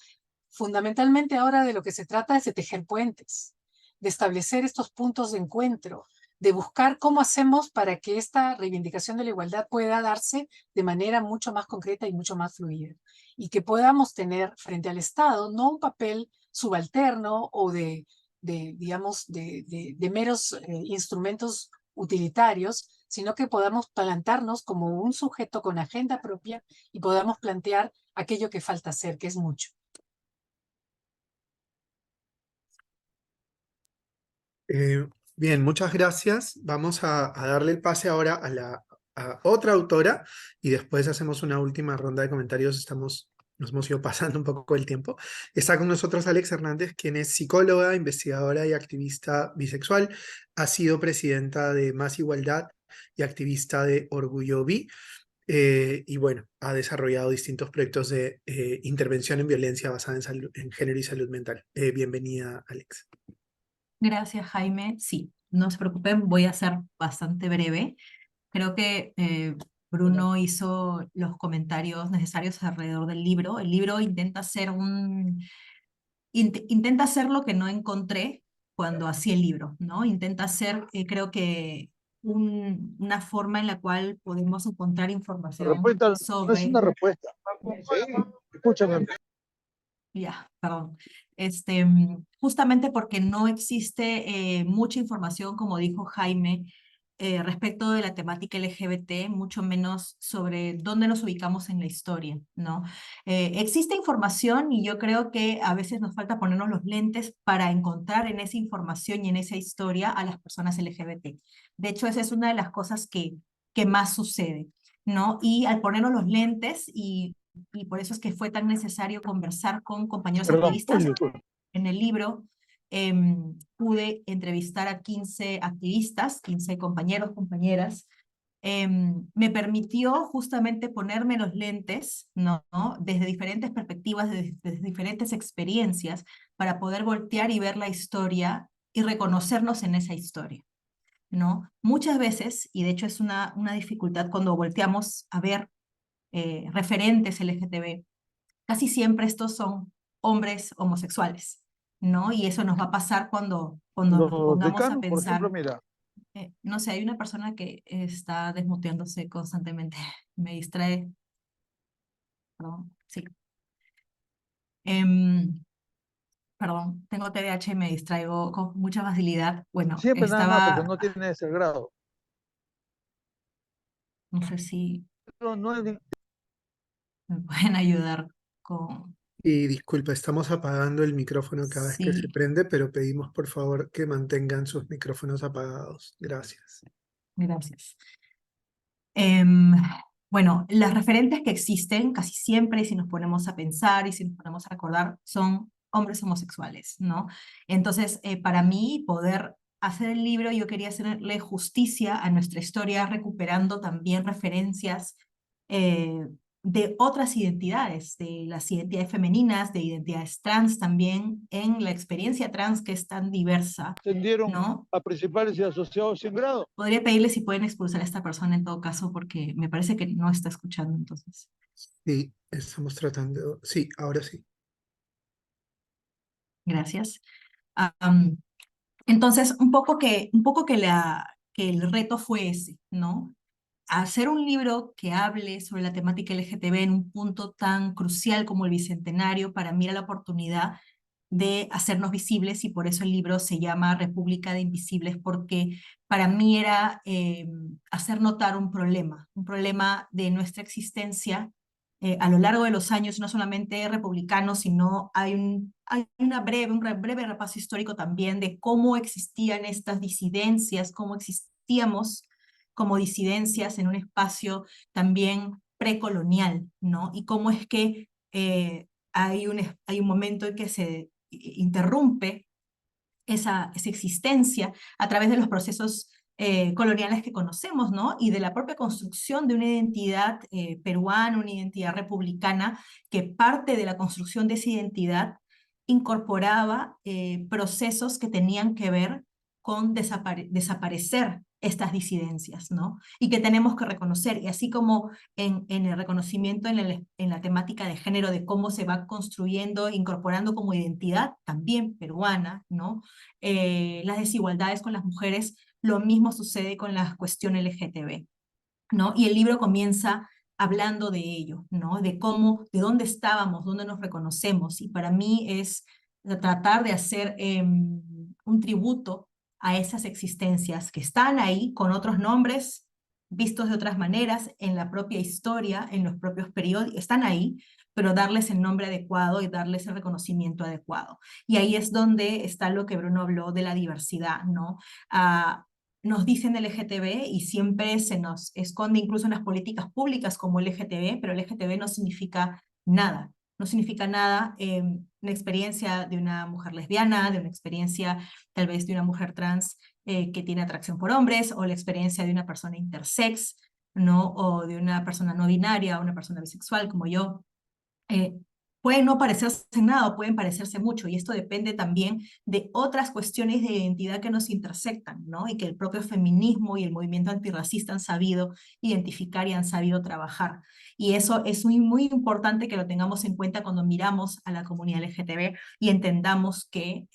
Speaker 6: fundamentalmente ahora de lo que se trata es de tejer puentes, de establecer estos puntos de encuentro, de buscar cómo hacemos para que esta reivindicación de la igualdad pueda darse de manera mucho más concreta y mucho más fluida. Y que podamos tener frente al Estado no un papel subalterno o digamos, de meros instrumentos utilitarios, sino que podamos plantarnos como un sujeto con agenda propia y podamos plantear aquello que falta hacer, que es mucho.
Speaker 1: Bien, muchas gracias. Vamos a darle el pase ahora a otra autora y después hacemos una última ronda de comentarios. Nos hemos ido pasando un poco el tiempo. Está con nosotros Alex Hernández, quien es psicóloga, investigadora y activista bisexual. Ha sido presidenta de Más Igualdad y activista de Orgullo Bi. Y bueno, ha desarrollado distintos proyectos de intervención en violencia basada en género y salud mental. Bienvenida, Alex.
Speaker 7: Gracias, Jaime. Sí, no se preocupen, voy a ser bastante breve. Creo que Bruno hizo los comentarios necesarios alrededor del libro. El libro intenta intenta hacer lo que no encontré cuando hacía el libro, ¿no? Intenta hacer, creo que, una forma en la cual podemos encontrar información
Speaker 8: Respuesta no es
Speaker 7: sobre...
Speaker 8: una respuesta. Sí, escúchame.
Speaker 7: Ya, perdón. Justamente porque no existe mucha información, como dijo Jaime, respecto de la temática LGBT, mucho menos sobre dónde nos ubicamos en la historia, ¿no? Existe información y yo creo que a veces nos falta ponernos los lentes para encontrar en esa información y en esa historia a las personas LGBT. De hecho, esa es una de las cosas que más sucede, ¿no? Y al ponernos los lentes y por eso es que fue tan necesario conversar con compañeros
Speaker 8: Perdón,
Speaker 7: activistas.
Speaker 8: disculpe.
Speaker 7: En el libro pude entrevistar a 15 activistas, 15 compañeros, compañeras. Me permitió justamente ponerme los lentes, ¿no? Desde diferentes perspectivas, desde diferentes experiencias, para poder voltear y ver la historia y reconocernos en esa historia, ¿no? Muchas veces, y de hecho es una dificultad cuando volteamos a ver referentes LGTB, casi siempre estos son hombres homosexuales, ¿no? Y eso nos va a pasar cuando nos
Speaker 8: Los
Speaker 7: pongamos a
Speaker 8: decanos, por ejemplo,
Speaker 7: pensar,
Speaker 8: mira,
Speaker 7: no sé, hay una persona que está desmuteándose constantemente, me distrae, perdón, sí. Perdón, tengo TDAH y me distraigo con mucha facilidad. Bueno,
Speaker 8: siempre nada más porque
Speaker 7: estaba,
Speaker 8: no tiene ese grado.
Speaker 7: no sé si
Speaker 8: No es
Speaker 7: me pueden ayudar con,
Speaker 1: Y disculpa, estamos apagando el micrófono cada vez que se
Speaker 7: sí,
Speaker 1: prende, pero pedimos por favor que mantengan sus micrófonos apagados. Gracias.
Speaker 7: gracias. Em, bueno, las referentes que existen casi siempre, si nos ponemos a pensar y si nos ponemos a recordar, son hombres homosexuales, ¿no? Entonces, para mí, poder hacer el libro, yo quería hacerle justicia a nuestra historia, recuperando también referencias de otras identidades, de las identidades femeninas, de identidades trans también, en la experiencia trans que es tan diversa,
Speaker 8: ascendieron
Speaker 7: ¿no?
Speaker 8: a principales y asociados sin grado.
Speaker 7: Podría pedirle si pueden expulsar a esta persona en todo caso, porque me parece que no está escuchando, entonces.
Speaker 1: Sí, estamos tratando. Sí, ahora sí.
Speaker 7: Gracias. Am, entonces, un poco que que el reto fue ese, ¿no? Hacer un libro que hable sobre la temática LGTB en un punto tan crucial como el Bicentenario, para mí era la oportunidad de hacernos visibles y por eso el libro se llama República de Invisibles, porque para mí era hacer notar un problema de nuestra existencia a lo largo de los años, no solamente republicanos, sino hay un breve repaso histórico también de cómo existían estas disidencias, cómo existíamos como disidencias en un espacio también precolonial, ¿no? Y cómo es que hay un momento en que se interrumpe esa existencia a través de los procesos coloniales que conocemos, ¿no? Y de la propia construcción de una identidad peruana, una identidad republicana, que parte de la construcción de esa identidad incorporaba procesos que tenían que ver con desaparecer estas disidencias, ¿no? Y que tenemos que reconocer, y así como en el reconocimiento en la temática de género, de cómo se va construyendo, incorporando como identidad también peruana, ¿no? Las desigualdades con las mujeres, lo mismo sucede con la cuestión LGTB, ¿no? Y el libro comienza hablando de ello, ¿no? De cómo, de dónde estábamos, dónde nos reconocemos, y para mí es tratar de hacer un tributo a esas existencias que están ahí con otros nombres, vistos de otras maneras, en la propia historia, en los propios periódicos, están ahí, pero darles el nombre adecuado y darles el reconocimiento adecuado. Y ahí es donde está lo que Bruno habló de la diversidad, ¿no? Nos dicen LGTB y siempre se nos esconde incluso en las políticas públicas como LGTB, pero LGTB no significa nada. No significa nada una experiencia de una mujer lesbiana, de una experiencia tal vez de una mujer trans que tiene atracción por hombres, o la experiencia de una persona intersex, ¿no? O de una persona no binaria, una persona bisexual como yo. Pueden no parecerse en nada o pueden parecerse mucho, y esto depende también de otras cuestiones de identidad que nos intersectan, ¿no? Y que el propio feminismo y el movimiento antirracista han sabido identificar y han sabido trabajar. Y eso es muy importante que lo tengamos en cuenta cuando miramos a la comunidad LGTB y entendamos que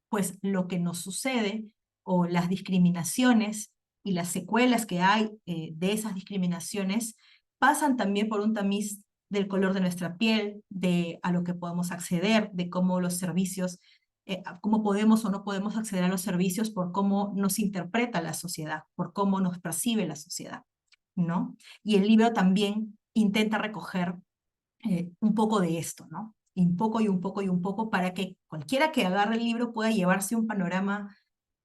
Speaker 7: pues lo que nos sucede o las discriminaciones y las secuelas que hay de esas discriminaciones pasan también por un tamiz del color de nuestra piel, de a lo que podemos acceder, de cómo los servicios, cómo podemos o no podemos acceder a los servicios por cómo nos interpreta la sociedad, por cómo nos percibe la sociedad, ¿no? Y el libro también intenta recoger un poco de esto, ¿no? Y un poco y un poco y un poco para que cualquiera que agarre el libro pueda llevarse un panorama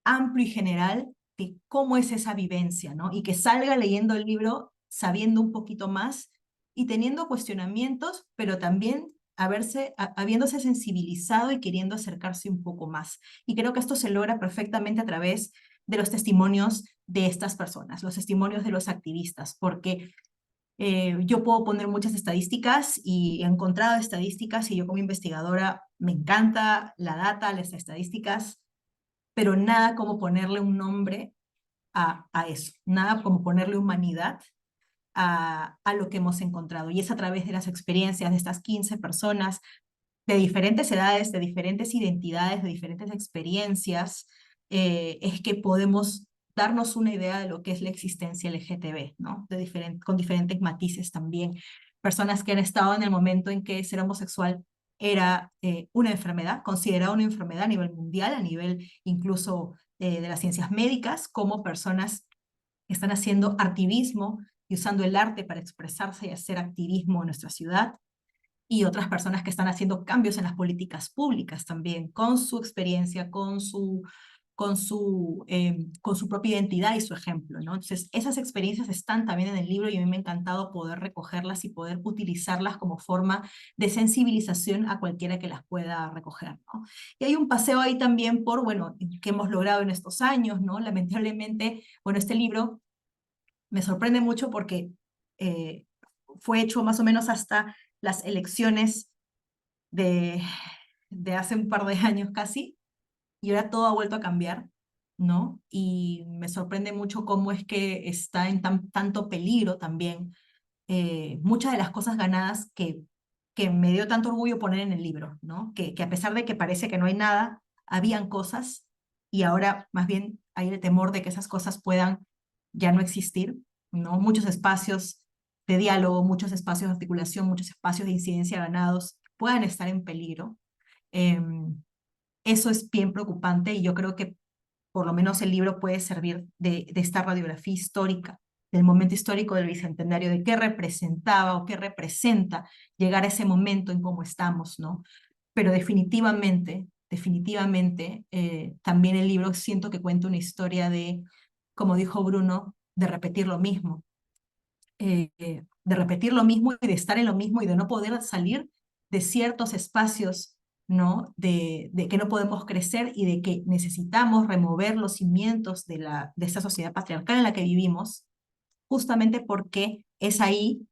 Speaker 7: amplio y general de cómo es esa vivencia, ¿no? Y que salga leyendo el libro sabiendo un poquito más y teniendo cuestionamientos, pero también habiéndose sensibilizado y queriendo acercarse un poco más. Y creo que esto se logra perfectamente a través de los testimonios de estas personas, los testimonios de los activistas, porque yo puedo poner muchas estadísticas y he encontrado estadísticas y yo como investigadora me encanta la data, las estadísticas, pero nada como ponerle un nombre a eso, nada como ponerle humanidad a lo que hemos encontrado. Y es a través de las experiencias de estas 15 personas, de diferentes edades, de diferentes identidades, de diferentes experiencias, es que podemos darnos una idea de lo que es la existencia LGTB, ¿no? Con diferentes matices también. Personas que han estado en el momento en que ser homosexual era una enfermedad, considerada una enfermedad a nivel mundial, a nivel incluso de las ciencias médicas, como personas que están haciendo activismo y usando el arte para expresarse y hacer activismo en nuestra ciudad, y otras personas que están haciendo cambios en las políticas públicas también, con su experiencia, con su propia identidad y su ejemplo, ¿no? Entonces, esas experiencias están también en el libro y a mí me ha encantado poder recogerlas y poder utilizarlas como forma de sensibilización a cualquiera que las pueda recoger, ¿no? Y hay un paseo ahí también por, bueno, que hemos logrado en estos años, ¿no? Lamentablemente, bueno, este libro me sorprende mucho porque fue hecho más o menos hasta las elecciones de hace un par de años casi, y ahora todo ha vuelto a cambiar, ¿no? Y me sorprende mucho cómo es que está en tanto peligro también muchas de las cosas ganadas que me dio tanto orgullo poner en el libro, ¿no? Que a pesar de que parece que no hay nada, habían cosas y ahora más bien hay el temor de que esas cosas puedan ya no existir, ¿no? Muchos espacios de diálogo, muchos espacios de articulación, muchos espacios de incidencia ganados puedan estar en peligro. Eso es bien preocupante y yo creo que por lo menos el libro puede servir de esta radiografía histórica, del momento histórico del Bicentenario, de qué representaba o qué representa llegar a ese momento en cómo estamos, ¿no? Pero definitivamente, también el libro siento que cuenta una historia de, como dijo Bruno, de repetir lo mismo, de repetir lo mismo y de estar en lo mismo y de no poder salir de ciertos espacios, ¿no? De que no podemos crecer y de que necesitamos remover los cimientos de esta sociedad patriarcal en la que vivimos, justamente porque es ahí,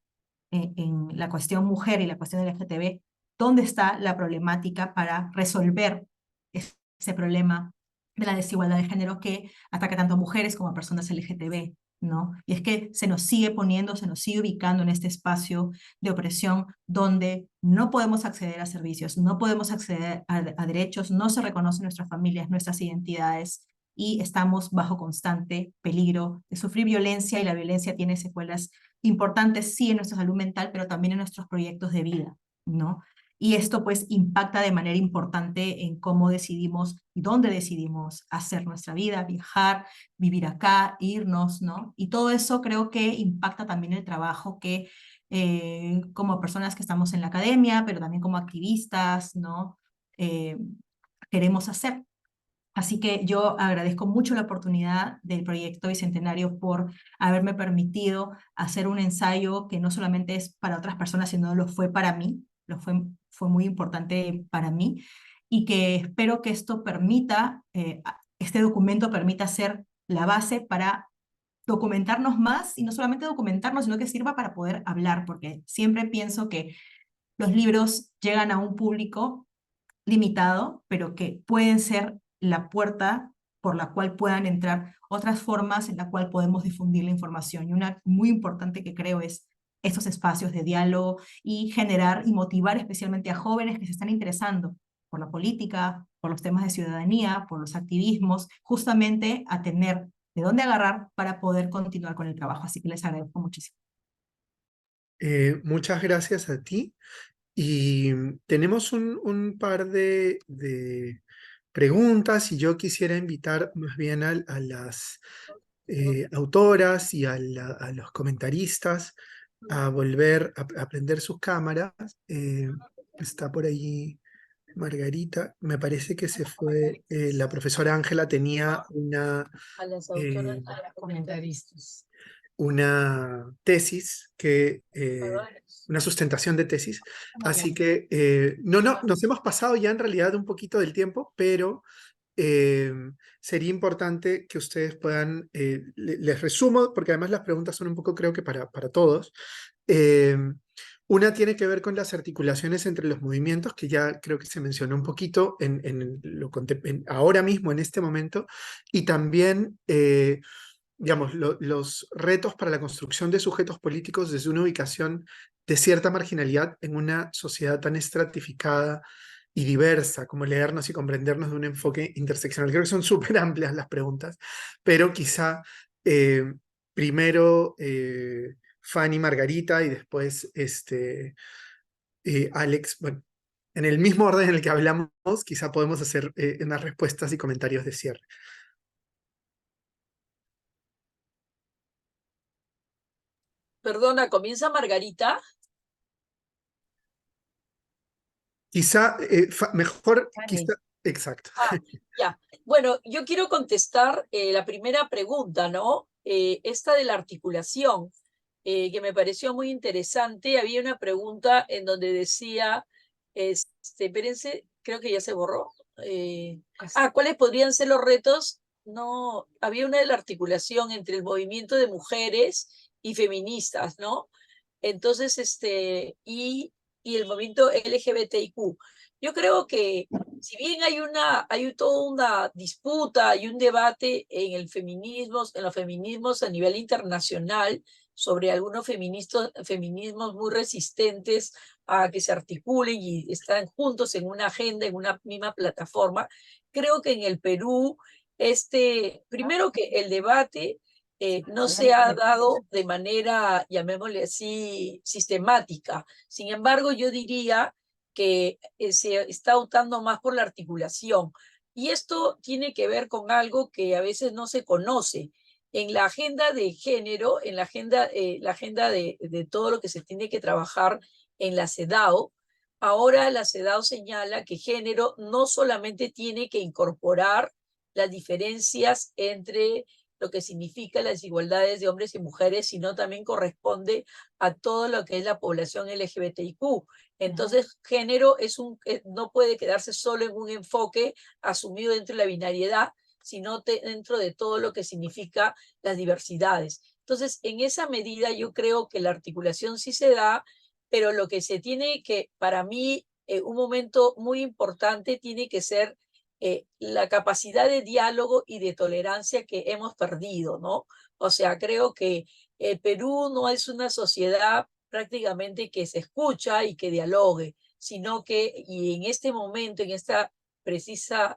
Speaker 7: en la cuestión mujer y la cuestión LGTB, donde está la problemática para resolver ese problema de la desigualdad de género que ataca tanto a mujeres como a personas LGTB, ¿no? Y es que se nos sigue poniendo, se nos sigue ubicando en este espacio de opresión donde no podemos acceder a servicios, no podemos acceder a derechos, no se reconocen nuestras familias, nuestras identidades, y estamos bajo constante peligro de sufrir violencia, y la violencia tiene secuelas importantes, sí, en nuestra salud mental, pero también en nuestros proyectos de vida, ¿no? Y esto pues impacta de manera importante en cómo decidimos y dónde decidimos hacer nuestra vida, viajar, vivir acá, irnos, ¿no? Y todo eso creo que impacta también el trabajo que como personas que estamos en la academia, pero también como activistas, ¿no? Queremos hacer. Así que yo agradezco mucho la oportunidad del Proyecto Bicentenario por haberme permitido hacer un ensayo que no solamente es para otras personas, sino lo fue para mí, fue muy importante para mí, y que espero que esto permita, este documento permita ser la base para documentarnos más, y no solamente documentarnos, sino que sirva para poder hablar, porque siempre pienso que los libros llegan a un público limitado, pero que pueden ser la puerta por la cual puedan entrar otras formas en la cual podemos difundir la información. Y una muy importante que creo es estos espacios de diálogo y generar y motivar especialmente a jóvenes que se están interesando por la política, por los temas de ciudadanía, por los activismos, justamente a tener de dónde agarrar para poder continuar con el trabajo. Así que les agradezco muchísimo.
Speaker 1: Muchas gracias a ti. Y tenemos un par de preguntas y yo quisiera invitar más bien a las autoras y a los comentaristas a volver a prender sus cámaras. Está por ahí Margarita. Me parece que se fue. La profesora Ángela tenía
Speaker 5: A las autoras,
Speaker 1: eh,
Speaker 5: a los comentaristas.
Speaker 1: una tesis una sustentación de tesis. Así que no, nos hemos pasado ya en realidad un poquito del tiempo, pero sería importante que ustedes puedan, les resumo, porque además las preguntas son un poco, creo que para todos. Una tiene que ver con las articulaciones entre los movimientos, que ya creo que se mencionó un poquito ahora mismo, en este momento, y también digamos, los retos para la construcción de sujetos políticos desde una ubicación de cierta marginalidad en una sociedad tan estratificada y diversa, como leernos y comprendernos de un enfoque interseccional. Creo que son súper amplias las preguntas, pero quizá primero Fanny, Margarita y después Alex. Bueno, en el mismo orden en el que hablamos, quizá podemos hacer unas respuestas y comentarios de cierre.
Speaker 5: Perdona, ¿comienza Margarita?
Speaker 1: Quizá mejor, quizá, exacto.
Speaker 5: Ya. Bueno, yo quiero contestar la primera pregunta, ¿no? Esta de la articulación, que me pareció muy interesante. Había una pregunta en donde decía, espérense, creo que ya se borró. ¿Cuáles podrían ser los retos? No, había una de la articulación entre el movimiento de mujeres y feministas, ¿no? Entonces, y el movimiento LGBTIQ. Yo creo que si bien hay toda una disputa y un debate en los feminismos a nivel internacional sobre algunos feminismos muy resistentes a que se articulen y están juntos en una agenda, en una misma plataforma, creo que en el Perú, primero que el debate no se ha dado de manera, llamémosle así, sistemática. Sin embargo, yo diría que se está optando más por la articulación. Y esto tiene que ver con algo que a veces no se conoce. En la agenda de género, en la agenda de todo lo que se tiene que trabajar en la CEDAW, ahora la CEDAW señala que género no solamente tiene que incorporar las diferencias entre lo que significa las desigualdades de hombres y mujeres, sino también corresponde a todo lo que es la población LGBTIQ. Entonces, género no puede quedarse solo en un enfoque asumido dentro de la binariedad, sino dentro de todo lo que significa las diversidades. Entonces, en esa medida yo creo que la articulación sí se da, pero lo que se tiene que, para mí, un momento muy importante tiene que ser la capacidad de diálogo y de tolerancia que hemos perdido, ¿no? O sea, creo que Perú no es una sociedad prácticamente que se escucha y que dialogue, sino que, y en este momento, en esta precisa,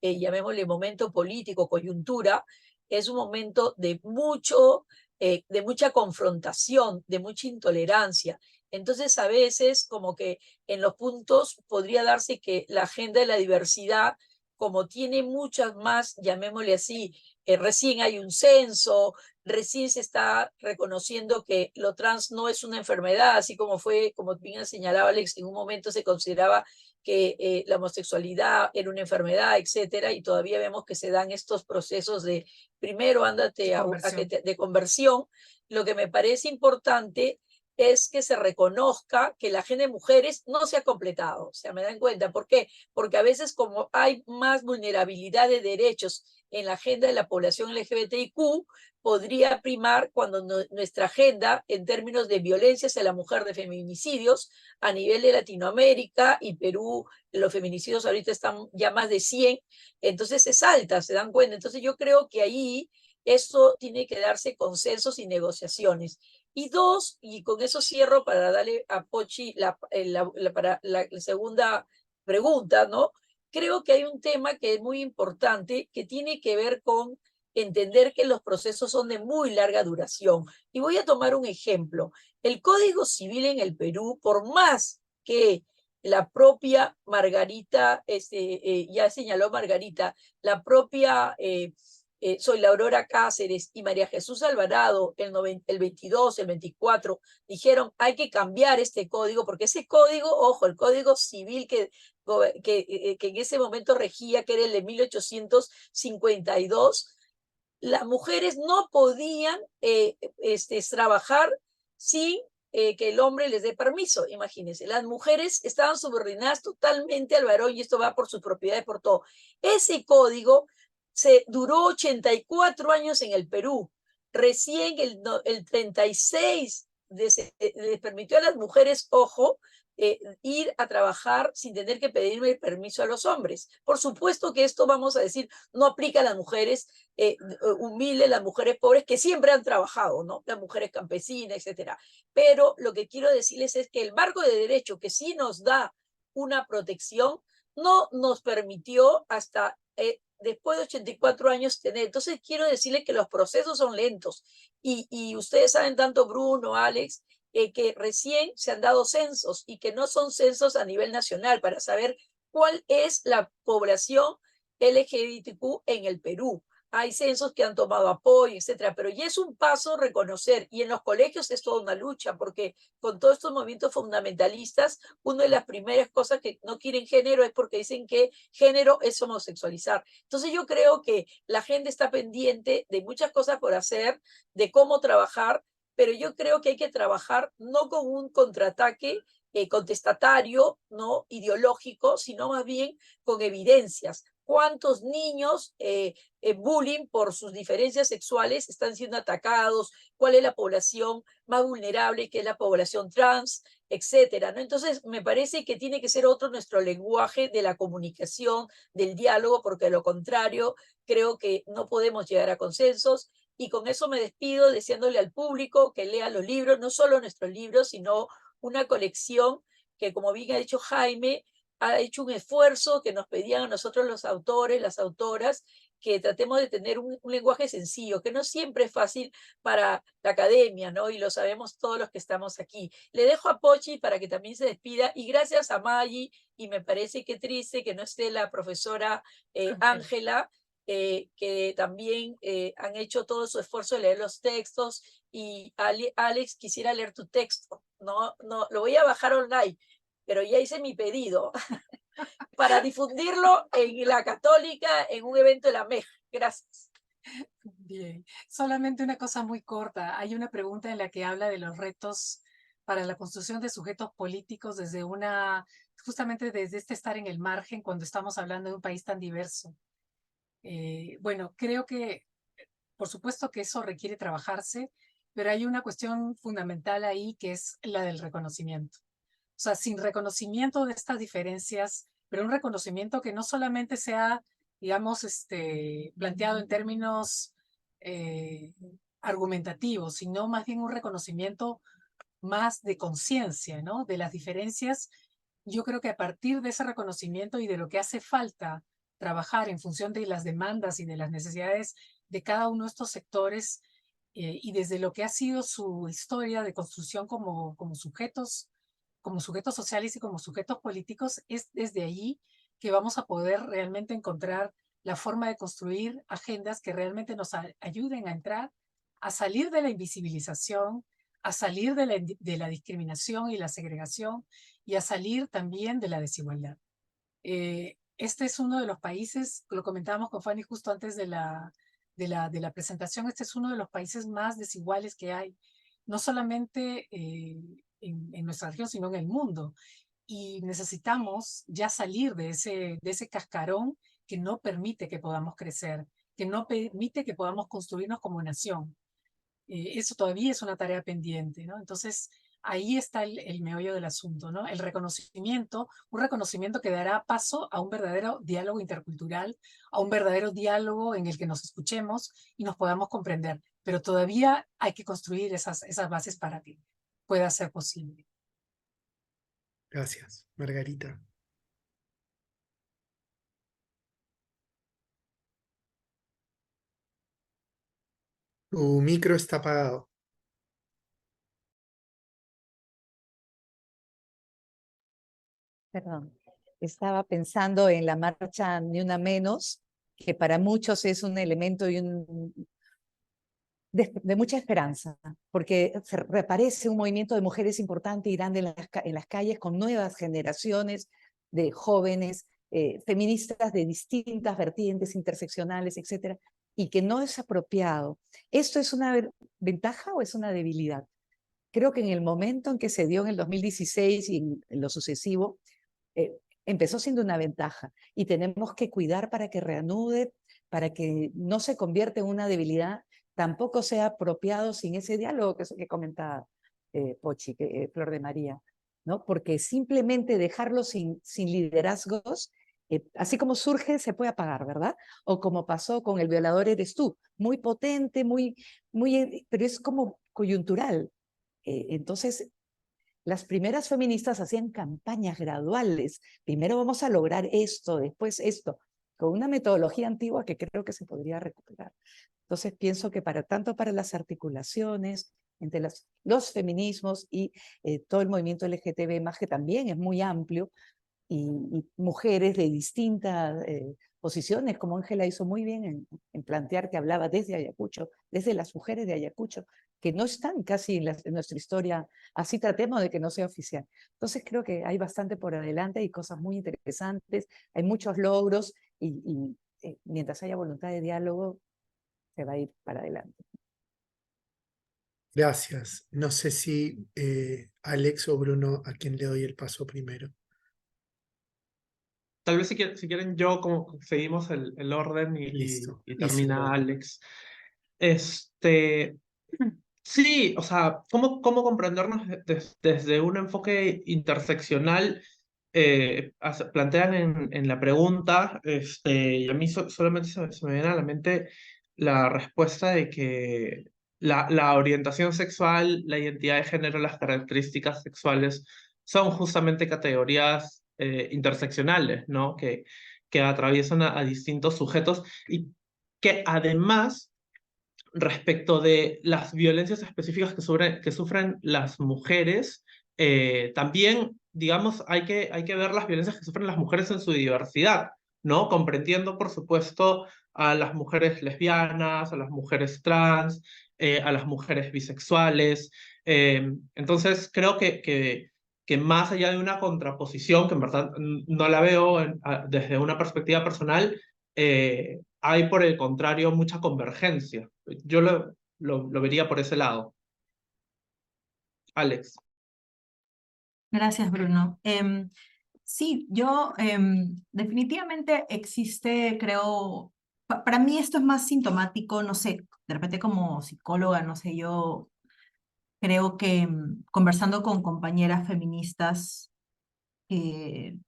Speaker 5: llamémosle momento político, coyuntura, es un momento de mucha confrontación, de mucha intolerancia. Entonces, a veces, como que en los puntos podría darse que la agenda de la diversidad, como tiene muchas más, llamémosle así, recién hay un censo, recién se está reconociendo que lo trans no es una enfermedad, así como fue, como bien ha señalado Alex, en un momento se consideraba que la homosexualidad era una enfermedad, etcétera, y todavía vemos que se dan estos procesos de, primero, ándate de conversión. Lo que me parece importante es que se reconozca que la agenda de mujeres no se ha completado. O sea, me dan cuenta. ¿Por qué? Porque a veces como hay más vulnerabilidad de derechos en la agenda de la población LGBTIQ, podría primar cuando nuestra agenda en términos de violencia hacia la mujer, de feminicidios, a nivel de Latinoamérica y Perú, los feminicidios ahorita están ya más de 100, entonces es alta, se dan cuenta. Entonces yo creo que ahí esto tiene que darse consensos y negociaciones. Y dos, y con eso cierro para darle a Pochi para la segunda pregunta, ¿no? Creo que hay un tema que es muy importante que tiene que ver con entender que los procesos son de muy larga duración. Y voy a tomar un ejemplo. El Código Civil en el Perú, por más que la propia Margarita, ya señaló Margarita, la propia Soy la Aurora Cáceres y María Jesús Alvarado, el 22, el 24, dijeron hay que cambiar este código, porque ese código, ojo, el Código Civil que en ese momento regía, que era el de 1852, las mujeres no podían trabajar sin que el hombre les dé permiso, imagínense. Las mujeres estaban subordinadas totalmente al varón y esto va por sus propiedades, por todo. Ese código duró 84 años en el Perú. Recién el 36 les permitió a las mujeres, ojo, ir a trabajar sin tener que pedirme permiso a los hombres. Por supuesto que esto, vamos a decir, no aplica a las mujeres humildes, las mujeres pobres que siempre han trabajado, ¿no? Las mujeres campesinas, etcétera. Pero lo que quiero decirles es que el marco de derecho que sí nos da una protección no nos permitió hasta después de 84 años tener. Entonces quiero decirles que los procesos son lentos y ustedes saben, tanto Bruno, Alex, que recién se han dado censos y que no son censos a nivel nacional para saber cuál es la población LGBTQ en el Perú. Hay censos que han tomado apoyo, etcétera, pero ya es un paso reconocer, y en los colegios es toda una lucha, porque con todos estos movimientos fundamentalistas, una de las primeras cosas que no quieren género es porque dicen que género es homosexualizar. Entonces yo creo que la gente está pendiente de muchas cosas por hacer, de cómo trabajar, pero yo creo que hay que trabajar no con un contraataque contestatario, no ideológico, sino más bien con evidencias. ¿Cuántos niños bullying por sus diferencias sexuales están siendo atacados? ¿Cuál es la población más vulnerable, que es la población trans, etcétera, ¿no? Entonces, me parece que tiene que ser otro nuestro lenguaje de la comunicación, del diálogo, porque de lo contrario, creo que no podemos llegar a consensos. Y con eso me despido, deseándole al público que lea los libros, no solo nuestros libros, sino una colección que, como bien ha dicho Jaime, ha hecho un esfuerzo que nos pedían a nosotros los autores, las autoras, que tratemos de tener un lenguaje sencillo, que no siempre es fácil para la academia, ¿no? Y lo sabemos todos los que estamos aquí. Le dejo a Pochi para que también se despida, y gracias a Maggie, y me parece que triste que no esté la profesora Ángela, que también han hecho todo su esfuerzo de leer los textos, y Alex, quisiera leer tu texto, no, lo voy a bajar online, pero ya hice mi pedido para difundirlo en la Católica en un evento de la MEJ. Gracias.
Speaker 6: Bien, solamente una cosa muy corta. Hay una pregunta en la que habla de los retos para la construcción de sujetos políticos justamente desde estar en el margen cuando estamos hablando de un país tan diverso. Bueno, creo que por supuesto que eso requiere trabajarse, pero hay una cuestión fundamental ahí que es la del reconocimiento. O sea, sin reconocimiento de estas diferencias, pero un reconocimiento que no solamente sea, digamos, planteado en términos argumentativos, sino más bien un reconocimiento más de conciencia, ¿no? De las diferencias. Yo creo que a partir de ese reconocimiento y de lo que hace falta trabajar en función de las demandas y de las necesidades de cada uno de estos sectores, y desde lo que ha sido su historia de construcción como sujetos sociales y como sujetos políticos, es desde allí que vamos a poder realmente encontrar la forma de construir agendas que realmente nos ayuden a entrar a salir de la invisibilización, a salir de la discriminación y la segregación y a salir también de la desigualdad. Este es uno de los países, lo comentábamos con Fanny justo antes de la presentación, este es uno de los países más desiguales que hay, no solamente en nuestra región, sino en el mundo. Y necesitamos ya salir de ese cascarón que no permite que podamos crecer, que no permite que podamos construirnos como nación. Eso todavía es una tarea pendiente, ¿no? Entonces, ahí está el meollo del asunto, ¿no? El reconocimiento, un reconocimiento que dará paso a un verdadero diálogo intercultural, a un verdadero diálogo en el que nos escuchemos y nos podamos comprender. Pero todavía hay que construir esas bases para que pueda ser posible.
Speaker 1: Gracias, Margarita. Tu micro está apagado.
Speaker 2: Perdón, estaba pensando en la marcha Ni Una Menos, que para muchos es un elemento y de mucha esperanza, porque se reaparece un movimiento de mujeres importante y grande en las calles con nuevas generaciones de jóvenes, feministas de distintas vertientes interseccionales, etcétera, y que no es apropiado. ¿Esto es una ventaja o es una debilidad? Creo que en el momento en que se dio en el 2016 y en lo sucesivo, empezó siendo una ventaja y tenemos que cuidar para que reanude, para que no se convierta en una debilidad, tampoco sea apropiado sin ese diálogo que comentaba Pochi, Flor de María, ¿no? Porque simplemente dejarlo sin liderazgos, así como surge, se puede apagar, ¿verdad? O como pasó con El violador eres tú, muy potente, pero es como coyuntural. Entonces, las primeras feministas hacían campañas graduales. Primero vamos a lograr esto, después esto, con una metodología antigua que creo que se podría recuperar. Entonces pienso que tanto para las articulaciones entre los feminismos y todo el movimiento LGTB+, que también es muy amplio, y mujeres de distintas posiciones, como Ángela hizo muy bien en plantear que hablaba desde Ayacucho, desde las mujeres de Ayacucho, que no están casi en nuestra historia, así tratemos de que no sea oficial. Entonces creo que hay bastante por adelante, hay cosas muy interesantes, hay muchos logros, y mientras haya voluntad de diálogo, se va a ir para adelante.
Speaker 1: Gracias. No sé si Alex o Bruno, a quien le doy el paso primero.
Speaker 4: Tal vez si quieren yo, como seguimos el orden
Speaker 1: Listo.
Speaker 4: y
Speaker 1: Y sí,
Speaker 4: termina Alex. Sí, o sea, ¿cómo comprendernos desde un enfoque interseccional? Plantean en la pregunta, y a mí solamente se me viene a la mente la respuesta de que la orientación sexual, la identidad de género, las características sexuales son justamente categorías interseccionales, ¿no? Que atraviesan a distintos sujetos y que además respecto de las violencias específicas que sufren las mujeres, también, digamos, hay que ver las violencias que sufren las mujeres en su diversidad, ¿no? Comprendiendo, por supuesto, a las mujeres lesbianas, a las mujeres trans, a las mujeres bisexuales. Entonces, creo que más allá de una contraposición, que en verdad no la veo desde una perspectiva personal, hay por el contrario mucha convergencia. Yo lo vería por ese lado. Alex.
Speaker 7: Gracias, Bruno. Sí, yo definitivamente existe, creo, para mí esto es más sintomático, no sé, de repente como psicóloga, no sé, yo creo que conversando con compañeras feministas que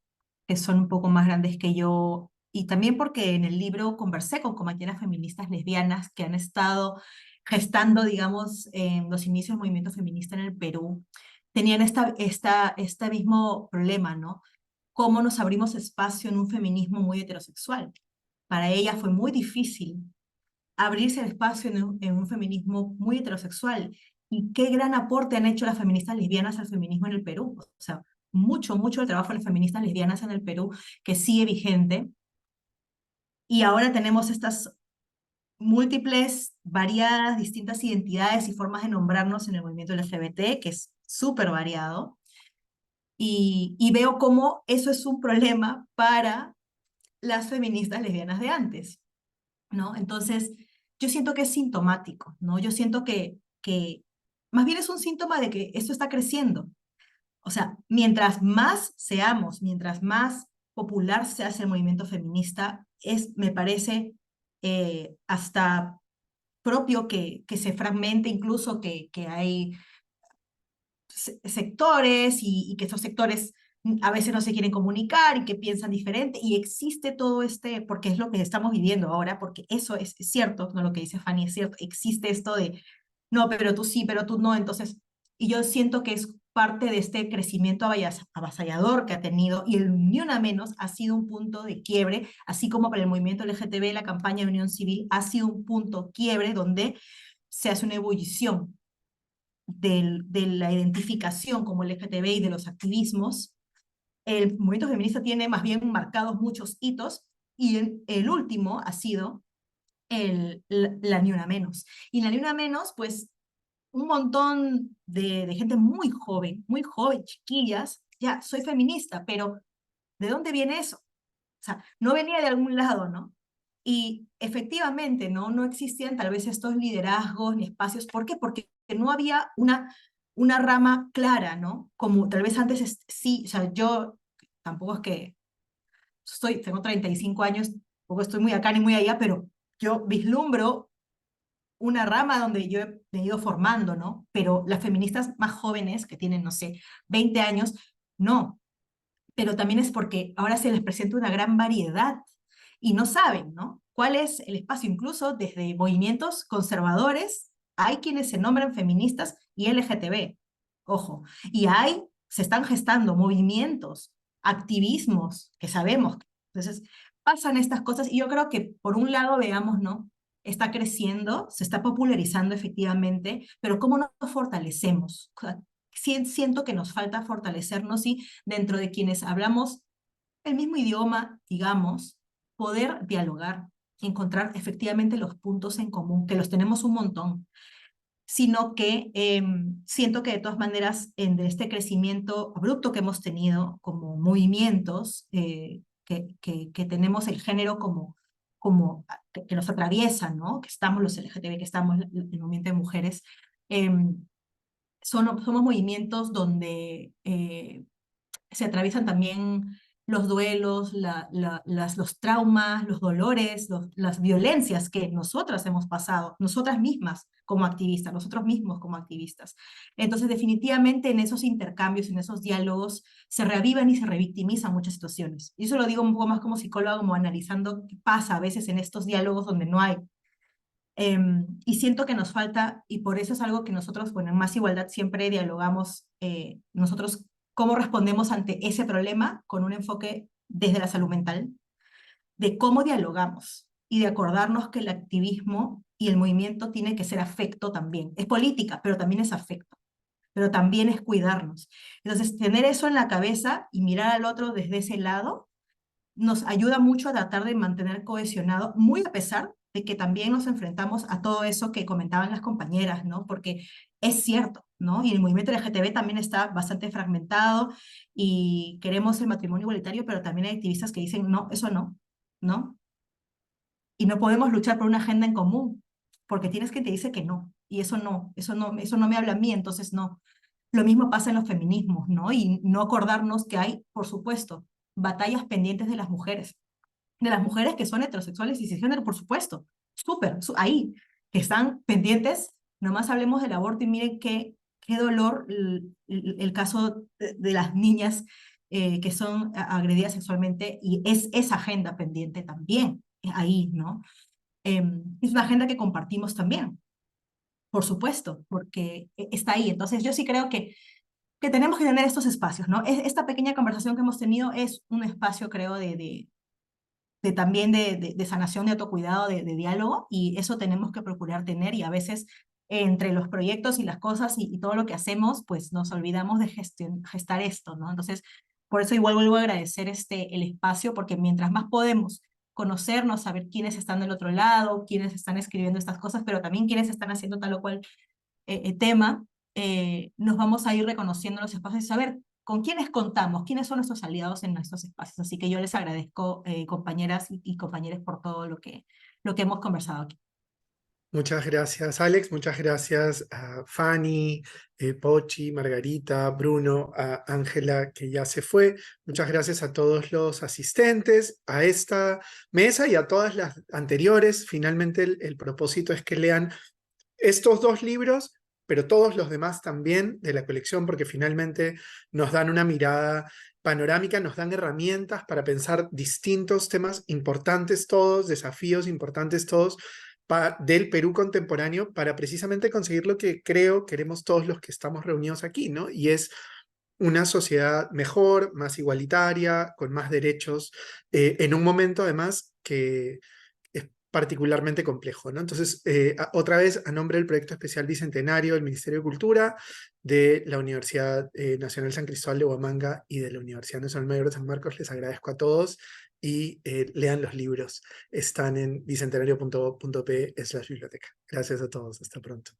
Speaker 7: son un poco más grandes que yo, y también porque en el libro conversé con compañeras feministas lesbianas que han estado gestando, digamos, en los inicios del movimiento feminista en el Perú, tenían este mismo problema, ¿no? Cómo nos abrimos espacio en un feminismo muy heterosexual. Para ellas fue muy difícil abrirse el espacio en un feminismo muy heterosexual. Y qué gran aporte han hecho las feministas lesbianas al feminismo en el Perú. O sea, mucho el trabajo de las feministas lesbianas en el Perú que sigue vigente. Y ahora tenemos estas múltiples, variadas, distintas identidades y formas de nombrarnos en el movimiento LGBT, que es súper variado, y veo cómo eso es un problema para las feministas lesbianas de antes, ¿no? Entonces, yo siento que es sintomático, ¿no? Yo siento que más bien es un síntoma de que esto está creciendo. O sea, mientras más seamos, mientras más popular se hace el movimiento feminista, me parece hasta propio que se fragmente, incluso que hay sectores y que esos sectores a veces no se quieren comunicar y que piensan diferente, y existe todo porque es lo que estamos viviendo ahora, porque eso es cierto, no lo que dice Fanny es cierto, existe esto de, no, pero tú sí, pero tú no, entonces, y yo siento que es parte de este crecimiento avasallador que ha tenido, y el Ni Una Menos ha sido un punto de quiebre, así como para el movimiento LGTB, la campaña de unión civil ha sido un punto quiebre donde se hace una ebullición de la identificación como LGTB y de los activismos. El movimiento feminista tiene más bien marcados muchos hitos, y el último ha sido la Ni Una Menos. Y la Ni Una Menos, pues, un montón de gente muy joven, chiquillas, ya soy feminista, pero ¿de dónde viene eso? O sea, no venía de algún lado, ¿no? Y efectivamente, no existían tal vez estos liderazgos ni espacios. ¿Por qué? Porque no había una rama clara, ¿no? Como tal vez antes sí, o sea, yo tampoco es que tengo 35 años, tampoco estoy muy acá ni muy allá, pero yo vislumbro una rama donde yo he venido formando, ¿no? Pero las feministas más jóvenes, que tienen, no sé, 20 años, no. Pero también es porque ahora se les presenta una gran variedad y no saben, ¿no? ¿Cuál es el espacio? Incluso desde movimientos conservadores, hay quienes se nombran feministas y LGTB, ojo, y se están gestando movimientos, activismos, que sabemos. Entonces, pasan estas cosas, y yo creo que por un lado, veamos, ¿no? Está creciendo, se está popularizando efectivamente, pero ¿cómo nos fortalecemos? O sea, siento que nos falta fortalecernos, y dentro de quienes hablamos el mismo idioma, digamos, poder dialogar, encontrar efectivamente los puntos en común, que los tenemos un montón, sino que siento que de todas maneras, en este crecimiento abrupto que hemos tenido como movimientos, que tenemos el género que nos atraviesa, ¿no? Que estamos los LGTB, que estamos el movimiento de mujeres, somos movimientos donde se atraviesan también los duelos, los traumas, los dolores, las violencias que nosotras hemos pasado, nosotras mismas como activistas, nosotros mismos como activistas. Entonces, definitivamente en esos intercambios, en esos diálogos, se reavivan y se revictimizan muchas situaciones. Y eso lo digo un poco más como psicóloga, como analizando qué pasa a veces en estos diálogos donde no hay. Y siento que nos falta, y por eso es algo que nosotros, bueno, en Más Igualdad siempre dialogamos, nosotros cómo respondemos ante ese problema con un enfoque desde la salud mental, de cómo dialogamos y de acordarnos que el activismo y el movimiento tiene que ser afecto también. Es política, pero también es afecto, pero también es cuidarnos. Entonces, tener eso en la cabeza y mirar al otro desde ese lado nos ayuda mucho a tratar de mantener cohesionado, muy a pesar de que también nos enfrentamos a todo eso que comentaban las compañeras, ¿no? Porque es cierto, ¿no? Y el movimiento LGTB también está bastante fragmentado, y queremos el matrimonio igualitario, pero también hay activistas que dicen, no, eso no, ¿no? Y no podemos luchar por una agenda en común, porque tienes quien te dice que no, y eso no me habla a mí, entonces no. Lo mismo pasa en los feminismos, ¿no? Y no acordarnos que hay, por supuesto, batallas pendientes de las mujeres que son heterosexuales y cisgénero, por supuesto, súper, ahí, que están pendientes. Nomás hablemos del aborto y miren qué dolor el caso de las niñas que son agredidas sexualmente, y es esa agenda pendiente también, ahí, ¿no? Es una agenda que compartimos también, por supuesto, porque está ahí. Entonces yo sí creo que tenemos que tener estos espacios, ¿no? Esta pequeña conversación que hemos tenido es un espacio, creo, también de sanación, de autocuidado, de diálogo, y eso tenemos que procurar tener, y a veces entre los proyectos y las cosas y todo lo que hacemos, pues nos olvidamos de gestar esto, ¿no? Entonces, por eso igual vuelvo a agradecer el espacio, porque mientras más podemos conocernos, saber quiénes están del otro lado, quiénes están escribiendo estas cosas, pero también quiénes están haciendo tal o cual tema, nos vamos a ir reconociendo los espacios y saber con quiénes contamos, quiénes son nuestros aliados en nuestros espacios. Así que yo les agradezco, compañeras y compañeros, por todo lo que hemos conversado aquí.
Speaker 1: Muchas gracias, Alex. Muchas gracias a Fanny, Pochi, Margarita, Bruno, a Ángela, que ya se fue. Muchas gracias a todos los asistentes a esta mesa y a todas las anteriores. Finalmente, el propósito es que lean estos 2 libros, pero todos los demás también de la colección, porque finalmente nos dan una mirada panorámica, nos dan herramientas para pensar distintos temas importantes todos, desafíos importantes todos, del Perú contemporáneo, para precisamente conseguir lo que creo queremos todos los que estamos reunidos aquí, ¿no? Y es una sociedad mejor, más igualitaria, con más derechos, en un momento además que es particularmente complejo, ¿no? Entonces, otra vez, a nombre del Proyecto Especial Bicentenario del Ministerio de Cultura, de la Universidad Nacional San Cristóbal de Huamanga y de la Universidad Nacional Mayor de San Marcos, les agradezco a todos y lean los libros. Están en bicentenario.p/biblioteca. Gracias a todos. Hasta pronto.